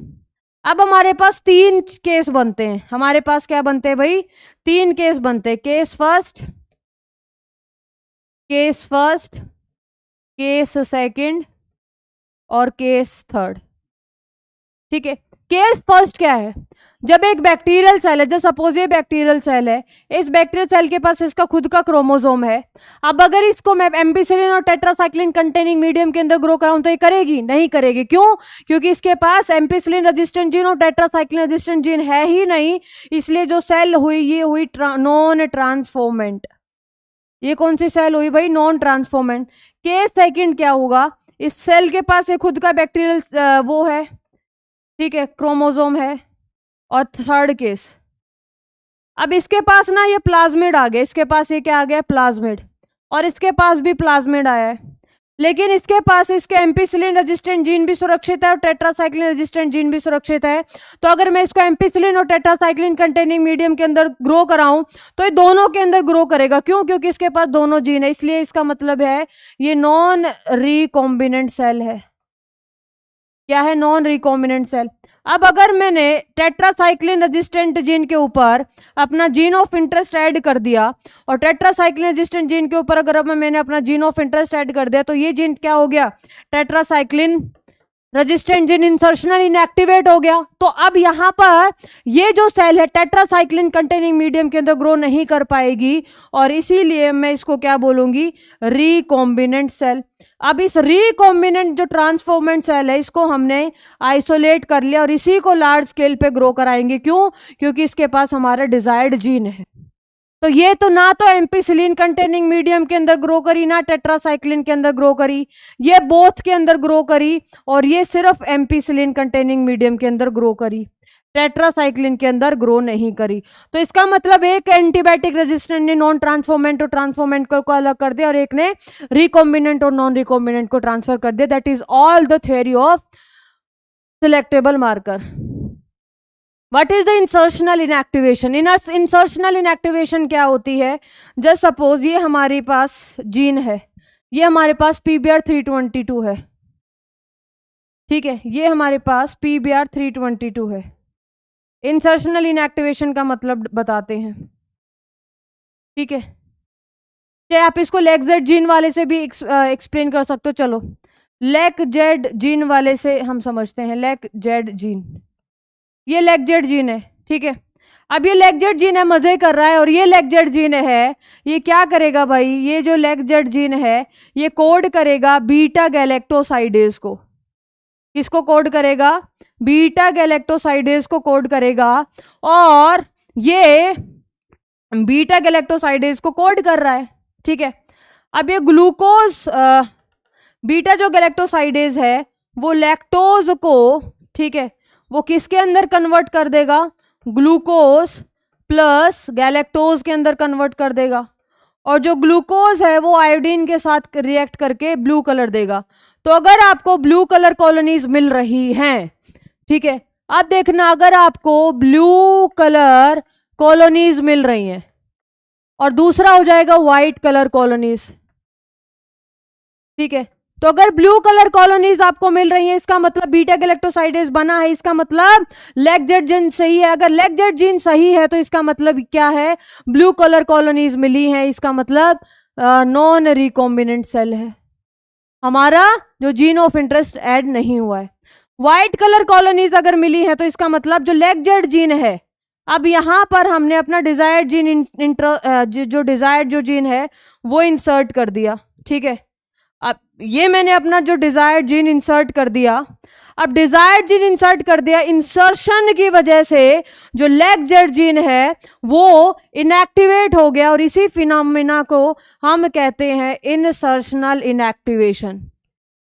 अब हमारे पास 3 केस बनते हैं। हमारे पास क्या बनते हैं भाई? 3 केस बनते हैं। केस फर्स्ट, केस सेकंड और केस थर्ड। ठीक है, केस फर्स्ट क्या है? जब एक बैक्टीरियल सेल है, जो सपोज ये बैक्टीरियल सेल है, इस बैक्टीरियल सेल के पास इसका खुद का क्रोमोसोम है। अब अगर इसको मैं एम्पिसिलिन और टेट्रासाइक्लिन कंटेनिंग मीडियम के अंदर ग्रो कराऊं तो ये करेगी? नहीं करेगी। क्यों? क्योंकि इसके पास एम्पिसिलिन रेजिस्टेंट जीन और टेट्रासाइक्लिन रेजिस्टेंट जीन है ही नहीं। इसलिए जो सेल हुई, ये हुई नॉन ट्रांसफॉर्मेंट। ये कौन सी सेल हुई भाई? Non transformant. केस सेकंड क्या होगा? इस सेल के पास एक खुद का बैक्टीरियल वो है, ठीक है, क्रोमोसोम है। और थर्ड केस, अब इसके पास ना ये प्लाज्मिड आ गया, इसके पास ये क्या आ गया? प्लाज्मिड। और इसके पास भी प्लाज्मिड आया है, लेकिन इसके पास इसके एम्पिसिलिन रेजिस्टेंट जीन भी सुरक्षित है और टेट्रासाइक्लिन रेजिस्टेंट जीन भी सुरक्षित है। तो अगर मैं इसको एम्पिसिलिन और टेट्रासाइक्लिन कंटेनिंग मीडियम के अंदर ग्रो कराऊं तो ये दोनों के अंदर ग्रो करेगा। क्यों? क्योंकि इसके पास दोनों जीन है। इसलिए इसका मतलब है ये नॉन रिकॉम्बिनेंट सेल है। क्या है? Non recombinant cell. अब अगर मैंने टेट्रासाइक्लिन रेजिस्टेंट जीन के ऊपर अपना जीन ऑफ इंटरेस्ट ऐड कर दिया, और टेट्रासाइक्लिन रेजिस्टेंट जीन के ऊपर अगर अब मैंने अपना जीन ऑफ इंटरेस्ट ऐड कर दिया, तो ये जीन क्या हो गया? Tetracycline resistant gene insertional inactivate हो गया। तो अब यहां पर ये जो सेल है टेट्रासाइक्लिन कंटेनिंग मीडियम के अंदर ग्रो नहीं कर पाएगी, और इसीलिए मैं इसको क्या बोलूंगी? Recombinant cell. अब इस रिकॉम्बिनेंट जो ट्रांसफॉर्मेंट सेल है, इसको हमने आइसोलेट कर लिया और इसी को लार्ज स्केल पे ग्रो कराएंगे। क्यों? क्योंकि इसके पास हमारा डिजायर्ड जीन है। तो ये तो ना तो एम्पिसिलिन कंटेनिंग मीडियम के अंदर ग्रो करी, ना टेट्रासाइक्लिन के अंदर ग्रो करी, ये बोथ के अंदर ग्रो करी, और ये सिर्फ एम्पिसिलिन कंटेनिंग मीडियम के अंदर ग्रो करी, टेट्रासाइक्लिन के अंदर ग्रो नहीं करी। तो इसका मतलब एक एंटीबायोटिक रेजिस्टेंट ने नॉन ट्रांसफॉर्मेंट और ट्रांसफॉर्मेंट को अलग कर दिया, और एक ने रिकॉम्बिनेंट और नॉन रिकॉम्बिनेंट को ट्रांसफर कर दिया। That is all the theory of selectable marker. What is the insertional inactivation? Insertional inactivation क्या होती है? जस्ट सपोज ये हमारे पास जीन है, ये हमारे पास PBr 322 है, ठीक है, ये हमारे पास PBr 322 है। इंसर्शनल इनएक्टिवेशन का मतलब बताते हैं, ठीक है। चाहे आप इसको लेग-जेड जीन वाले से भी एक्सप्लेन कर सकते हो। चलो लेग-जेड जीन वाले से हम समझते हैं। लेग-जेड जीन, ये लेग-जेड जीन है, ठीक है। अब ये लेग-जेड जीन है, मजे कर रहा है, और ये लेग-जेड जीन है, ये क्या करेगा भाई? ये जो लेग-जेड जीन है, ये कोड करेगा बीटा गैलेक्टोसाइडेज को। किसको कोड करेगा? बीटा गैलेक्टोसाइडेज को कोड करेगा, और ये बीटा गैलेक्टोसाइडेज को कोड कर रहा है, ठीक है। अब ये ग्लूकोज बीटा जो गैलेक्टोसाइडेज है वो लैक्टोज को, ठीक है, वो किसके अंदर कन्वर्ट कर देगा? ग्लूकोज प्लस गैलेक्टोज के अंदर कन्वर्ट कर देगा, और जो ग्लूकोज है वो आयोडीन के साथ रिएक्ट करके ब्लू कलर देगा। तो अगर आपको ब्लू कलर कॉलोनीज मिल रही हैं, ठीक है, अब देखना, अगर आपको ब्लू कलर कॉलोनीज मिल रही हैं, और दूसरा हो जाएगा व्हाइट कलर कॉलोनीज, ठीक है। तो अगर ब्लू कलर कॉलोनीज आपको मिल रही है, इसका मतलब बीटा गैलेक्टोसाइडेज बना है, इसका मतलब लेग-जेड जीन सही है। अगर लेग-जेड जीन सही है तो इसका मतलब क्या है? ब्लू कलर कॉलोनीज मिली है, इसका मतलब नॉन रिकॉम्बिनेंट सेल है, हमारा जो जीन ऑफ इंटरेस्ट ऐड नहीं हुआ है। व्हाइट कलर कॉलोनीज अगर मिली है तो इसका मतलब जो लेग-जेड जीन है, अब यहां पर हमने अपना डिजायर्ड जीन जो डिजायर्ड जो जीन है वो इंसर्ट कर दिया, ठीक है। अब ये मैंने अपना जो डिजायर्ड जीन इंसर्ट कर दिया, अब डिजायर्ड जीन इंसर्ट कर दिया, इंसर्शन की वजह से जो लेग जीन है वो इनएक्टिवेट हो गया और इसी फिनोमिना को हम कहते हैं इंसर्शनल इनएक्टिवेशन।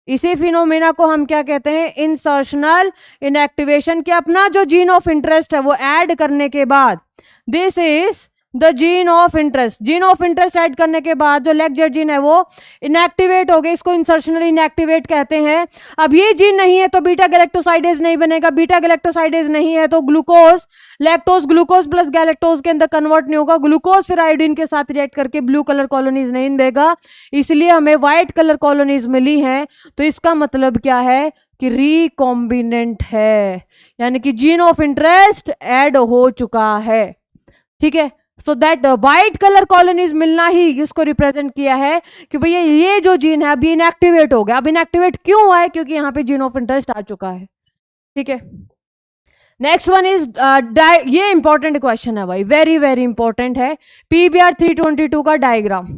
इसी फिनोमिना को हम क्या कहते हैं? Insertional inactivation. कि अपना जो जीन ऑफ इंटरेस्ट है वो ऐड करने के बाद, this is the gene of interest, gene of interest add करने के बाद जो लेग जीन है वो इनएक्टिवेट हो गए, इसको इंसर्शनल इनएक्टिवेट कहते हैं। अब ये जीन नहीं है तो बीटा गैलेक्टोसाइडेज नहीं बनेगा, बीटा गैलेक्टोसाइडेज नहीं है तो glucose, lactose, glucose plus galactose के अंदर कन्वर्ट नहीं होगा, ग्लूकोज फिर आयोडीन के साथ रिएक्ट करके ब्लू कलर कॉलोनीज नहीं देगा, इसलिए हमें व्हाइट कलर कॉलोनीज मिली हैं। तो इसका मतलब क्या है कि रिकॉम्बिनेंट है, यानी कि जीन ऑफ इंटरेस्ट ऐड हो चुका है। ठीक है, so that white colour colonies मिलना ही इसको रिप्रेजेंट किया है कि भैया ये जो जीन है अभी इनएक्टिवेट हो गया। अब इनएक्टिवेट क्यों हुआ है? क्योंकि यहाँ पे जीन ऑफ इंटरेस्ट आ चुका है। ठीक है, नेक्स्ट वन इज ये इंपॉर्टेंट क्वेश्चन है भाई, वेरी वेरी इंपॉर्टेंट है, PBr 322 का डायग्राम।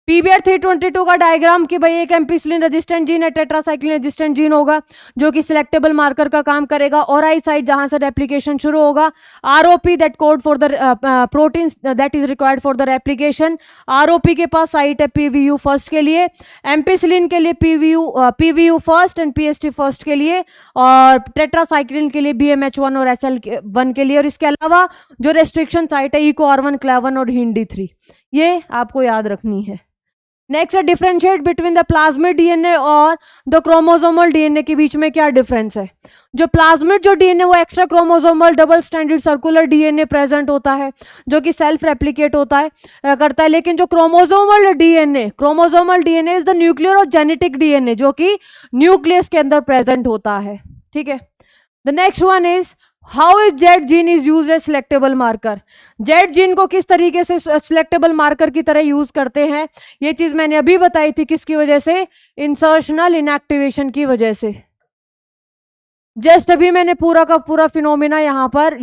PBr 322 का डायग्राम कि भाई एक एम्पिसिलिन रेजिस्टेंट जीन है, टेट्रासाइक्लिन रेजिस्टेंट जीन होगा जो कि सिलेक्टेबल मार्कर का काम करेगा, और आई साइट जहां से रेप्लिकेशन शुरू होगा, ROP that code for the protein that is required for the replication, ROP के पास साइट है PVU फर्स्ट के लिए, एम्पिसिलिन के लिए PVU first and PST first के लिए, और टेट्रासाइक्लिन के लिए BMH1 और SL1 के लिए, और इसके अलावा जो रेस्ट्रिक्शन साइट है ECO-R1, CLAV1 और HindD3, ये आपको याद रखनी है। नेक्स्ट है differentiate between the plasmid DNA और द क्रोमोसोमल डीएनए के बीच में क्या डिफरेंस है। जो प्लाज्मिड जो डीएनए वो extra chromosomal double standard circular DNA present होता है जो कि सेल्फ रेप्लिकेट होता है करता है, लेकिन जो chromosomal DNA is the nuclear और जेनेटिक डीएनए जो कि न्यूक्लियस के अंदर प्रेजेंट होता है। ठीक है, the next one is how is Z gene is use as selectable marker. Z gene को किस तरीके से सिलेक्टेबल मार्कर की तरह यूज करते हैं, ये चीज मैंने अभी बताई थी, किसकी वजह से? इंसर्शनल इनएक्टिवेशन की वजह से। जस्ट अभी मैंने पूरा का पूरा फिनोमिना यहाँ पर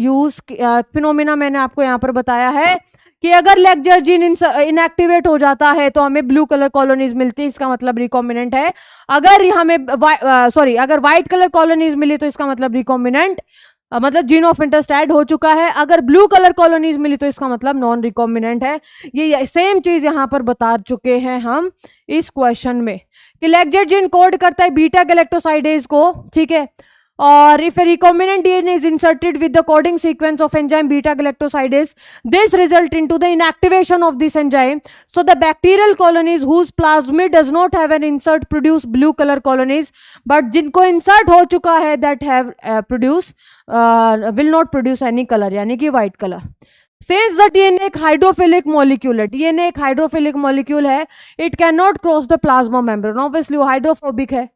फिनोमिना मैंने आपको यहाँ पर बताया है कि अगर लेग जीन इनएक्टिवेट हो जाता है तो हमें ब्लू कलर कॉलोनीज मिलती है, इसका मतलब रिकॉम्बिनेंट है। अगर हमें अगर व्हाइट कलर कॉलोनीज मिली तो इसका मतलब रिकॉम्बिनेंट, मतलब जीन ऑफ इंटरेस्ट ऐड हो चुका है। अगर ब्लू कलर कॉलोनीज मिली तो इसका मतलब नॉन रिकॉम्बिनेंट है। ये सेम चीज यहां पर बता चुके हैं हम इस क्वेश्चन में कि लेग जीन कोड करता है बीटा गैलेक्टोसाइडेज को। ठीक है, और if a recombinant DNA is inserted with the coding sequence of enzyme beta galactosidase, this result into the inactivation of this enzyme. So the bacterial colonies whose plasmid does not have an insert produce blue color colonies, but जिनको insert हो चुका है that have will not produce any color, यानी कि white color. Since the DNA एक hydrophilic molecule है, DNA एक hydrophilic molecule है, it cannot cross the plasma membrane, obviously वो हाइड्रोफोबिक है।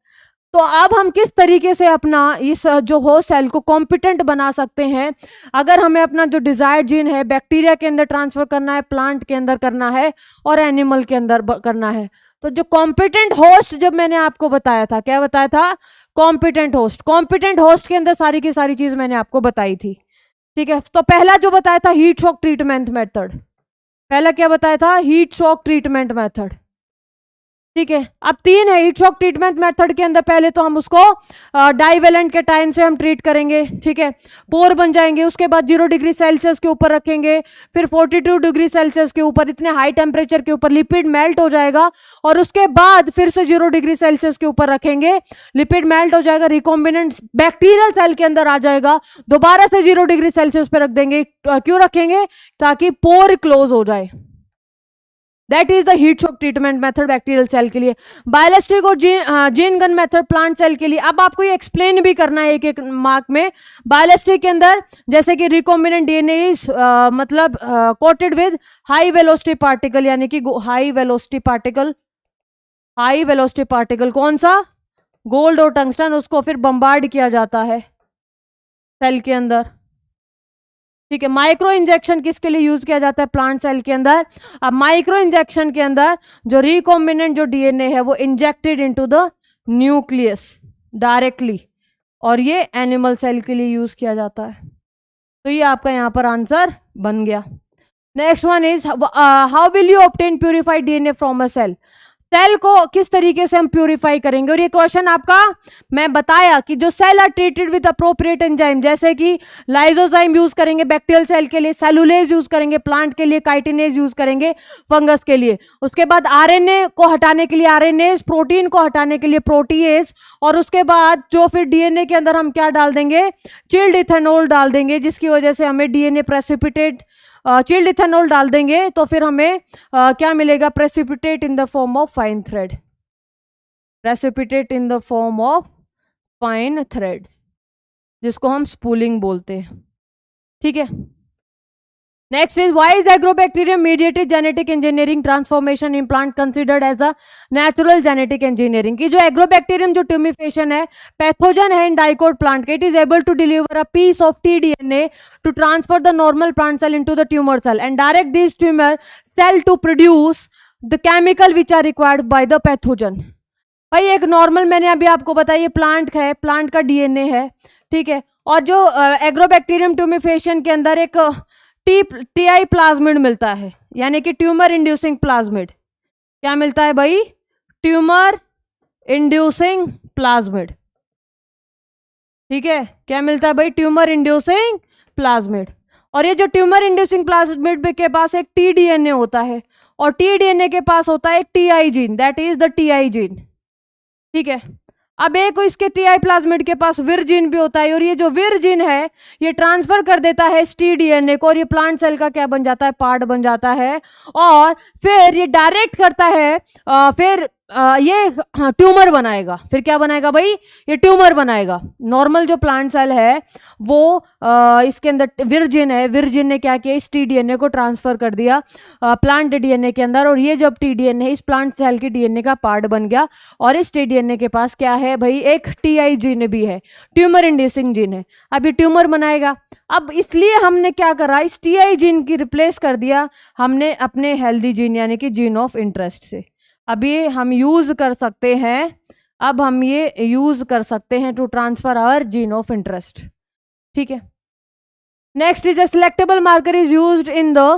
तो अब हम किस तरीके से अपना इस जो होस्ट सेल को कॉम्पिटेंट बना सकते हैं, अगर हमें अपना जो डिजायर्ड जीन है बैक्टीरिया के अंदर ट्रांसफर करना है, प्लांट के अंदर करना है और एनिमल के अंदर करना है। तो जो कॉम्पिटेंट होस्ट जब मैंने आपको बताया था, क्या बताया था? कॉम्पिटेंट होस्ट के अंदर सारी की सारी चीज मैंने आपको बताई थी। ठीक है, तो पहला जो बताया था हीट शॉक ट्रीटमेंट मेथड, पहला क्या बताया था? Heat shock treatment method. ठीक है, अब 3 है हीट शॉक ट्रीटमेंट मेथड के अंदर। पहले तो हम उसको डाइवेलेंट के टाइम से हम ट्रीट करेंगे। ठीक है, पोर बन जाएंगे, उसके बाद 0 डिग्री सेल्सियस के ऊपर रखेंगे, फिर 42 डिग्री सेल्सियस के ऊपर, इतने हाई टेम्परेचर के ऊपर लिपिड मेल्ट हो जाएगा, और उसके बाद फिर से 0 डिग्री सेल्सियस के ऊपर रखेंगे, लिपिड मेल्ट हो जाएगा, रिकॉम्बिनेंट बैक्टीरियल सेल के अंदर आ जाएगा, दोबारा से 0 डिग्री सेल्सियस पे रख देंगे। क्यों रखेंगे? ताकि पोर क्लोज हो जाए। That is the heat shock treatment method bacterial cell के लिए। बायोलिस्टिक और gene gun method plant cell के लिए। अब आपको ये एक्सप्लेन भी करना है एक एक मार्क में। बायोलिस्टिक के अंदर जैसे कि रिकॉम्बिनेंट डीएनए इज मतलब coated with high velocity particle, यानी कि हाई वेलोसिटी पार्टिकल कौन सा? गोल्ड और टंगस्टन, उसको फिर बम्बार्ड किया जाता है सेल के अंदर। ठीक है, माइक्रो इंजेक्शन किसके लिए यूज किया जाता है? प्लांट सेल के अंदर। अब माइक्रो इंजेक्शन के अंदर जो रिकॉम्बिनेंट जो डीएनए है वो injected into the nucleus directly, और ये एनिमल सेल के लिए यूज किया जाता है। तो ये आपका यहाँ पर आंसर बन गया। Next one is how will you obtain purified DNA from a cell. Cell को किस तरीके से हम प्यूरिफाई करेंगे। और ये क्वेश्चन आपका मैं बताया कि जो cell are treated with appropriate enzyme, जैसे कि लाइजोजाइम यूज करेंगे बैक्टीरियल सेल के लिए, सेलुलेज यूज करेंगे प्लांट के लिए, काइटिनेज यूज करेंगे फंगस के लिए, उसके बाद आरएनए को हटाने के लिए आरएनएज, प्रोटीन को हटाने के लिए प्रोटीएज, और उसके बाद जो फिर डीएनए के अंदर हम क्या डाल देंगे, चिल्ड इथेनॉल डाल देंगे, जिसकी वजह से हमें डीएनए प्रेसिपिटेट, चिल्ड इथेनॉल डाल देंगे तो फिर हमें क्या मिलेगा, precipitate in the form of fine thread, precipitate in the form of fine threads, जिसको हम स्पूलिंग बोलते हैं। ठीक है, next is why is agrobacterium mediated genetic engineering transformation in plant considered as a natural genetic engineering. की जो agrobacterium जो tumefaciens है, पैथोजन है इन डाइकोट प्लांट के, it is able to deliver a piece of T DNA to transfer the normal plant cell into the tumour cell and direct this tumour cell to produce the chemical which are required by the pathogen. भाई एक normal, मैंने अभी आपको बताया ये plant है, plant का DNA है, ठीक है, और जो एग्रोबैक्टीरियम ट्यूमिफेशन के अंदर एक टीआई प्लाज्मिड मिलता है, यानी कि ट्यूमर इंड्यूसिंग प्लाज्मिड। क्या मिलता है भाई, ट्यूमर इंड्यूसिंग प्लाज्मिड। ठीक है, क्या मिलता है भाई, ट्यूमर इंड्यूसिंग प्लाज्मिड। और ये जो ट्यूमर इंड्यूसिंग प्लाज्मिड के पास एक टीडीएनए होता है, और टीडीएनए के पास होता है एक TI gene, that is the TI gene. ठीक है, अब एक इसके टीआई प्लाज्मिड के पास विर जीन भी होता है, और ये जो विर जीन है ये ट्रांसफर कर देता है इस टीडीएनए को, और ये प्लांट सेल का क्या बन जाता है, पार्ट बन जाता है, और फिर ये डायरेक्ट करता है फिर ये ट्यूमर बनाएगा। फिर क्या बनाएगा भाई, ये ट्यूमर बनाएगा। नॉर्मल जो प्लांट सेल है वो इसके अंदर विरजिन है, विरजिन ने क्या किया, इस टीडीएनए को ट्रांसफर कर दिया प्लांट डीएनए के अंदर, और ये जब टीडीएनए इस प्लांट सेल के डीएनए का पार्ट बन गया, और इस टीडीएनए के पास क्या है भाई, एक टीआई जीन भी है, ट्यूमर इंड्यूसिंग जीन है। अब ये ट्यूमर बनाएगा। अब इसलिए हमने क्या करा, इस टीआई जीन की रिप्लेस कर दिया हमने अपने हेल्दी जीन यानी कि जीन ऑफ इंटरेस्ट से। अब ये हम यूज कर सकते हैं, अब हम ये यूज कर सकते हैं to transfer our gene of interest. ठीक है, next is a selectable marker is used in the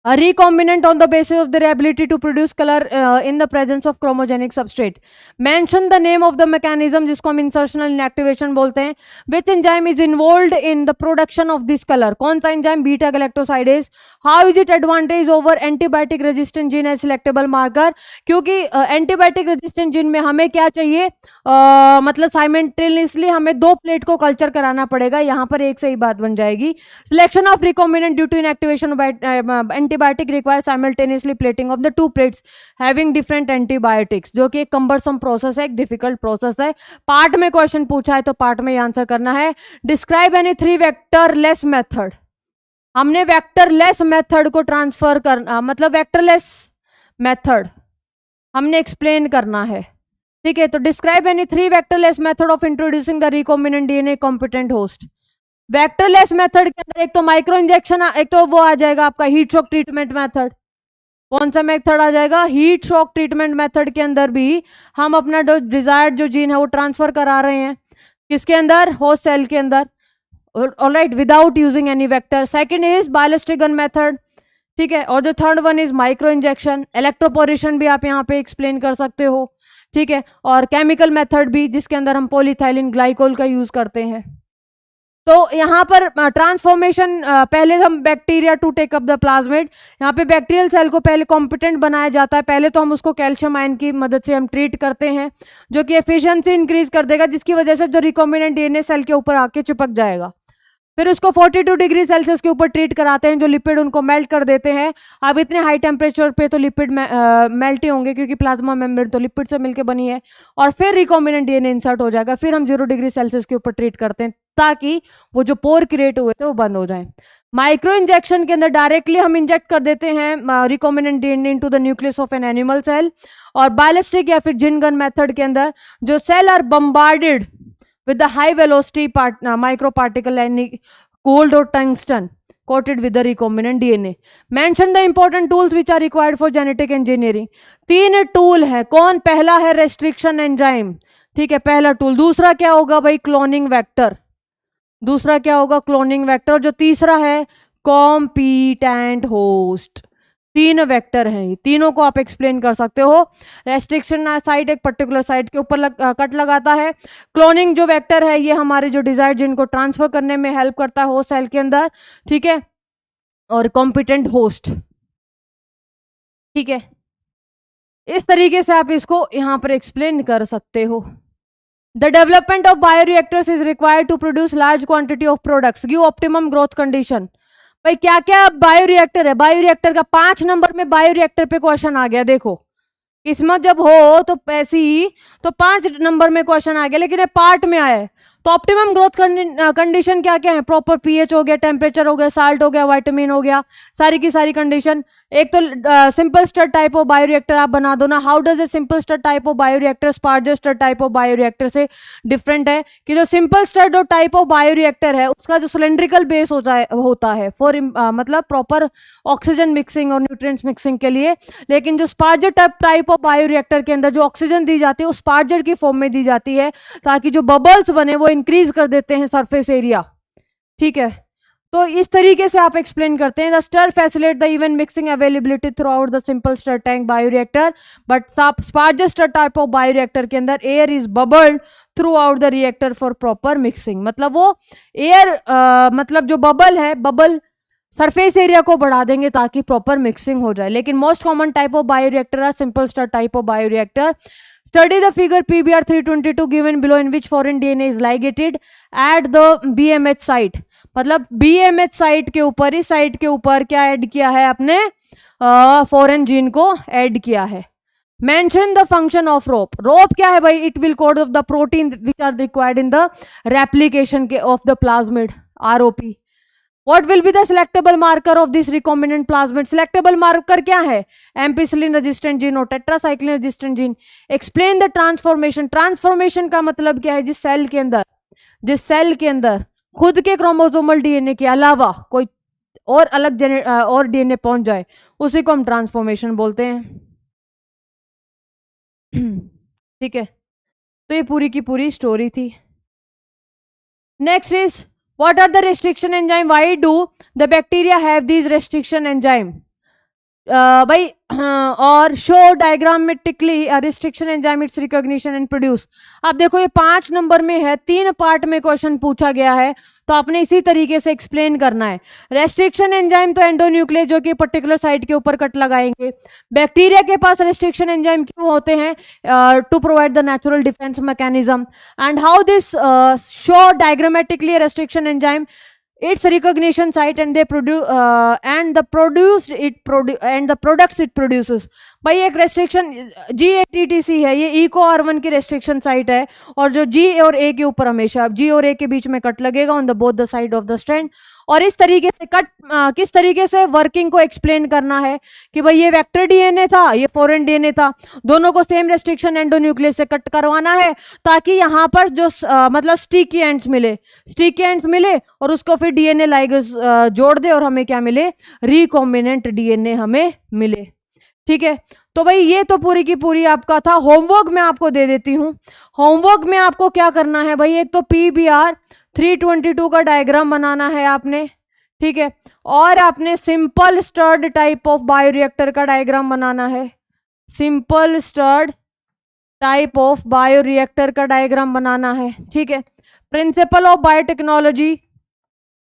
a recombinant on the basis of their ability to produce color in the presence of chromogenic substrate. Mention the name of the mechanism जिसको हम insertional inactivation बोलते हैं. Which enzyme is involved in the production of this color? कौन सा enzyme? Beta galactosidase. How is it advantage over antibiotic resistant gene as selectable marker? क्योंकि antibiotic resistant gene में हमें क्या चाहिए, मतलब साइमल्टेनियसली हमें दो प्लेट को कल्चर कराना पड़ेगा, यहाँ पर एक से ही बात बन जाएगी. Selection of recombinant due to inactivation antibiotic require simultaneously plating of the two plates having different antibiotics, जो कि एक कंबरसम प्रोसेस है, एक डिफिकल्ट प्रोसेस है. पार्ट में क्वेश्चन पूछा है तो पार्ट में आंसर करना है. Describe any 3 vectorless method. हमने वेक्टरलेस मेथड को ट्रांसफर करना, मतलब वेक्टरलेस मेथड हमने एक्सप्लेन करना है. ठीक है, तो describe any 3 vectorless method of introducing the recombinant DNA competent host. Vectorless method के अंदर एक तो माइक्रो इंजेक्शन, एक तो वो आ जाएगा आपका हीट शॉक ट्रीटमेंट मेथड. कौन सा मेथड आ जाएगा? हीट शॉक ट्रीटमेंट मेथड के अंदर भी हम अपना जो डिजायर्ड जो जीन है वो ट्रांसफर करा रहे हैं किसके अंदर, होस्ट सेल के अंदर. Alright, without using any vector. Second is biolistic gun method. ठीक है, और जो third one is micro injection. Electroporation भी आप यहाँ पे एक्सप्लेन कर सकते हो. ठीक है, और केमिकल मेथड भी जिसके अंदर हम पॉलीथाइलिन ग्लाइकोल का यूज करते हैं. तो यहाँ पर ट्रांसफॉर्मेशन, पहले हम bacteria to take up the plasmid, यहाँ पे बैक्टीरियल सेल को पहले कॉम्पिटेंट बनाया जाता है. पहले तो हम उसको कैल्शियम आयन की मदद से हम ट्रीट करते हैं, जो कि एफिशिएंसी इंक्रीज कर देगा, जिसकी वजह से जो रिकॉम्बिनेंट डीएनए सेल के ऊपर आके चिपक जाएगा. फिर उसको 42 डिग्री सेल्सियस के ऊपर ट्रीट कराते हैं, जो लिपिड उनको मेल्ट कर देते हैं. अब इतने हाई टेम्परेचर पे तो लिपिड मेल्ट ही होंगे, क्योंकि प्लाज्मा मेम्ब्रेन तो लिपिड से मिलकर बनी है. और फिर रिकॉम्बिनेंट डीएनए इंसर्ट हो जाएगा. फिर हम 0 डिग्री सेल्सियस के ऊपर ट्रीट करते हैं, ताकि वो जो पोर क्रिएट हुए थे वो बंद हो जाए. माइक्रो इंजेक्शन के अंदर डायरेक्टली हम इंजेक्ट कर देते हैं recombinant DNA into the nucleus of an animal cell. और बायोलिस्टिक या फिर जिन गन मेथड के अंदर जो cell are bombarded with the high velocity micro particle and gold or tungsten coated with the recombinant DNA. Mention the important tools which are required for genetic engineering. 3 tool है. कौन? पहला है restriction enzyme. ठीक है, पहला tool. दूसरा क्या होगा भाई? Cloning vector. दूसरा क्या होगा? Cloning vector. जो तीसरा है कॉम्पिटेंट होस्ट. तीन वेक्टर हैं, ये तीनों को आप एक्सप्लेन कर सकते हो। रेस्ट्रिक्शन साइट एक पर्टिकुलर साइट के ऊपर कट लगाता है। क्लोनिंग जो वेक्टर है ये हमारे जो डिजायर्ड जीन को ट्रांसफर करने में हेल्प करता है होस्ट सेल के अंदर, ठीक है। और कॉम्पिटेंट होस्ट, ठीक है। इस तरीके से आप इसको यहां पर एक्सप्लेन कर सकते हो। The development of bioreactors is required to produce large quantity of products, give optimum growth condition. भाई क्या क्या बायोरिएक्टर है, बायोरिएक्टर का 5 नंबर में बायोरिएक्टर पे क्वेश्चन आ गया। देखो किस्मत जब हो तो ऐसी तो 5 नंबर में क्वेश्चन आ गया, लेकिन ये पार्ट में आया है। तो ऑप्टिमम ग्रोथ कंडीशन क्या क्या है, प्रॉपर पीएच हो गया, टेम्परेचर हो गया, साल्ट हो गया, विटामिन हो गया, सारी की सारी कंडीशन। एक तो simple stud type of bioreactor आप बना दो ना। How does a simple stud type of bioreactor sparger stud type of bioreactor से डिफरेंट है कि जो सिंपल स्टड और टाइप ऑफ बायोरिएक्टर है उसका जो सिलेंड्रिकल बेस होता है फॉर मतलब प्रॉपर ऑक्सीजन मिक्सिंग और न्यूट्रिएंट्स मिक्सिंग के लिए। लेकिन जो स्पार्जर टाइप ऑफ बायोरिएक्टर के अंदर जो ऑक्सीजन दी जाती है वो स्पार्जर की फॉर्म में दी जाती है, ताकि जो बबल्स बने वो इंक्रीज कर देते हैं सरफेस एरिया, ठीक है। तो इस तरीके से आप एक्सप्लेन करते हैं। The stir facilitate the even mixing availability throughout the simple stir tank bioreactor, but sparger stir type of bioreactor के अंदर air is bubbled throughout the reactor for proper mixing. मतलब वो air मतलब जो bubble है, bubble surface area को बढ़ा देंगे ताकि प्रॉपर मिक्सिंग हो जाए। लेकिन most common type of bioreactor are simple stir type of bioreactor. Study the figure PBR 322 given below in which foreign DNA is ligated at the BMH site। मतलब BMH site के ऊपर, इस site के ऊपर क्या ऐड किया है आपने, फॉरेन जीन को ऐड किया है। Mention the function of rop. Rop क्या है भाई, it will code of the protein which are required in the replication of the plasmid, ROP। What will be the selectable marker of this recombinant plasmid? Selectable marker क्या है, ampicillin resistant gene और tetracycline resistant gene. Explain the transformation. Transformation का मतलब क्या है, जिस cell के अंदर खुद के क्रोमोसोमल डीएनए के अलावा कोई और अलग और डीएनए पहुंच जाए, उसी को हम ट्रांसफॉर्मेशन बोलते हैं, ठीक है। तो ये पूरी की पूरी स्टोरी थी। Next is what are the restriction enzyme, why do the bacteria have these restriction enzyme? भाई और show diagrammatically restriction enzyme it's recognition and produce. अब देखो ये 5 नंबर में है, 3 पार्ट में क्वेश्चन पूछा गया है, तो आपने इसी तरीके से एक्सप्लेन करना है। रेस्ट्रिक्शन एंजाइम तो एंडोन्यूक्लियस जो कि पर्टिकुलर साइट के ऊपर कट लगाएंगे। बैक्टीरिया के पास रेस्ट्रिक्शन एंजाइम क्यों होते हैं, to provide the natural defence mechanism. And how this show diagrammatically restriction enzyme its recognition site and they produce and the products it produces। भाई एक रेस्ट्रिक्शन GATTC है, ये E को R1 की रेस्ट्रिक्शन साइट है, और जो G और A के ऊपर हमेशा G और A के बीच में कट लगेगा on the both the side of the strand. और इस तरीके से कट किस तरीके से वर्किंग को एक्सप्लेन करना है कि भाई ये वेक्टर डीएनए था, ये फॉरेन डीएनए था, दोनों को सेम रेस्ट्रिक्शन एंडोन्यूक्लियस से कट करवाना है, ताकि यहाँ पर जो मतलब स्टिकी एंड्स मिले और उसको फिर डीएनए लाइगेज जोड़ दे और हमें क्या मिले, रिकॉम्बिनेंट डीएनए हमें मिले, ठीक है। तो भाई ये तो पूरी की पूरी आपका था। होमवर्क मैं आपको दे देती हूँ। होमवर्क में आपको क्या करना है भाई, एक तो PBR 322 का डायग्राम बनाना है आपने, ठीक है, और आपने simple stirred type of bioreactor का डायग्राम बनाना है। Simple stirred type of bioreactor का डायग्राम बनाना है, ठीक है। प्रिंसिपल ऑफ बायोटेक्नोलॉजी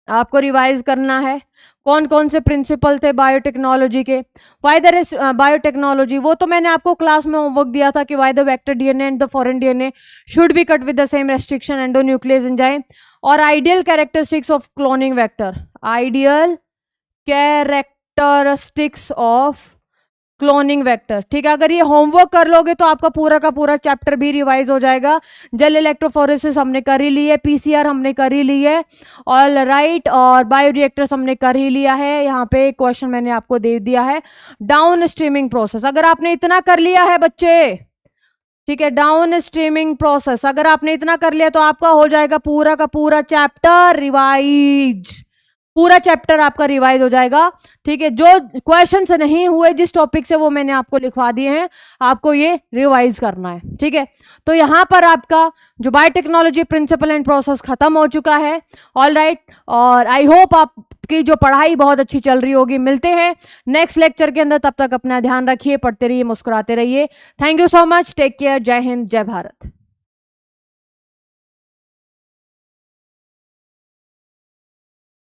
आपको रिवाइज करना है। कौन कौन से प्रिंसिपल थे बायोटेक्नोलॉजी के। वाई द बायोटेक्नोलॉजी, वो तो मैंने आपको क्लास में होमवर्क दिया था कि why the vector DNA and the foreign DNA should be cut with the same restriction endonuclease enzyme. और ideal characteristics of cloning vector, ideal characteristics of cloning vector, ठीक है। अगर ये होमवर्क कर लोगे तो आपका पूरा का पूरा चैप्टर भी रिवाइज हो जाएगा। जेल इलेक्ट्रोफोरेसिस हमने कर ही ली है, PCR हमने कर ही ली है, ऑल राइट, और बायोरिएक्टर्स हमने कर ही लिया है। यहाँ पे क्वेश्चन मैंने आपको दे दिया है, डाउन स्ट्रीमिंग प्रोसेस। अगर आपने इतना कर लिया है बच्चे, ठीक है, डाउन स्ट्रीमिंग प्रोसेस अगर आपने इतना कर लिया तो आपका हो जाएगा पूरा का पूरा चैप्टर रिवाइज, पूरा चैप्टर आपका रिवाइज हो जाएगा, ठीक है। जो क्वेश्चंस नहीं हुए जिस टॉपिक से वो मैंने आपको लिखवा दिए हैं, आपको ये रिवाइज करना है, ठीक है। तो यहाँ पर आपका जो बायोटेक्नोलॉजी प्रिंसिपल एंड प्रोसेस खत्म हो चुका है, ऑल राइट। और आई होप आप आपकी जो पढ़ाई बहुत अच्छी चल रही होगी। मिलते हैं नेक्स्ट लेक्चर के अंदर, तब तक अपना ध्यान रखिए, पढ़ते रहिए, मुस्कुराते रहिए। Thank you so much, take care, जय हिंद, जय भारत।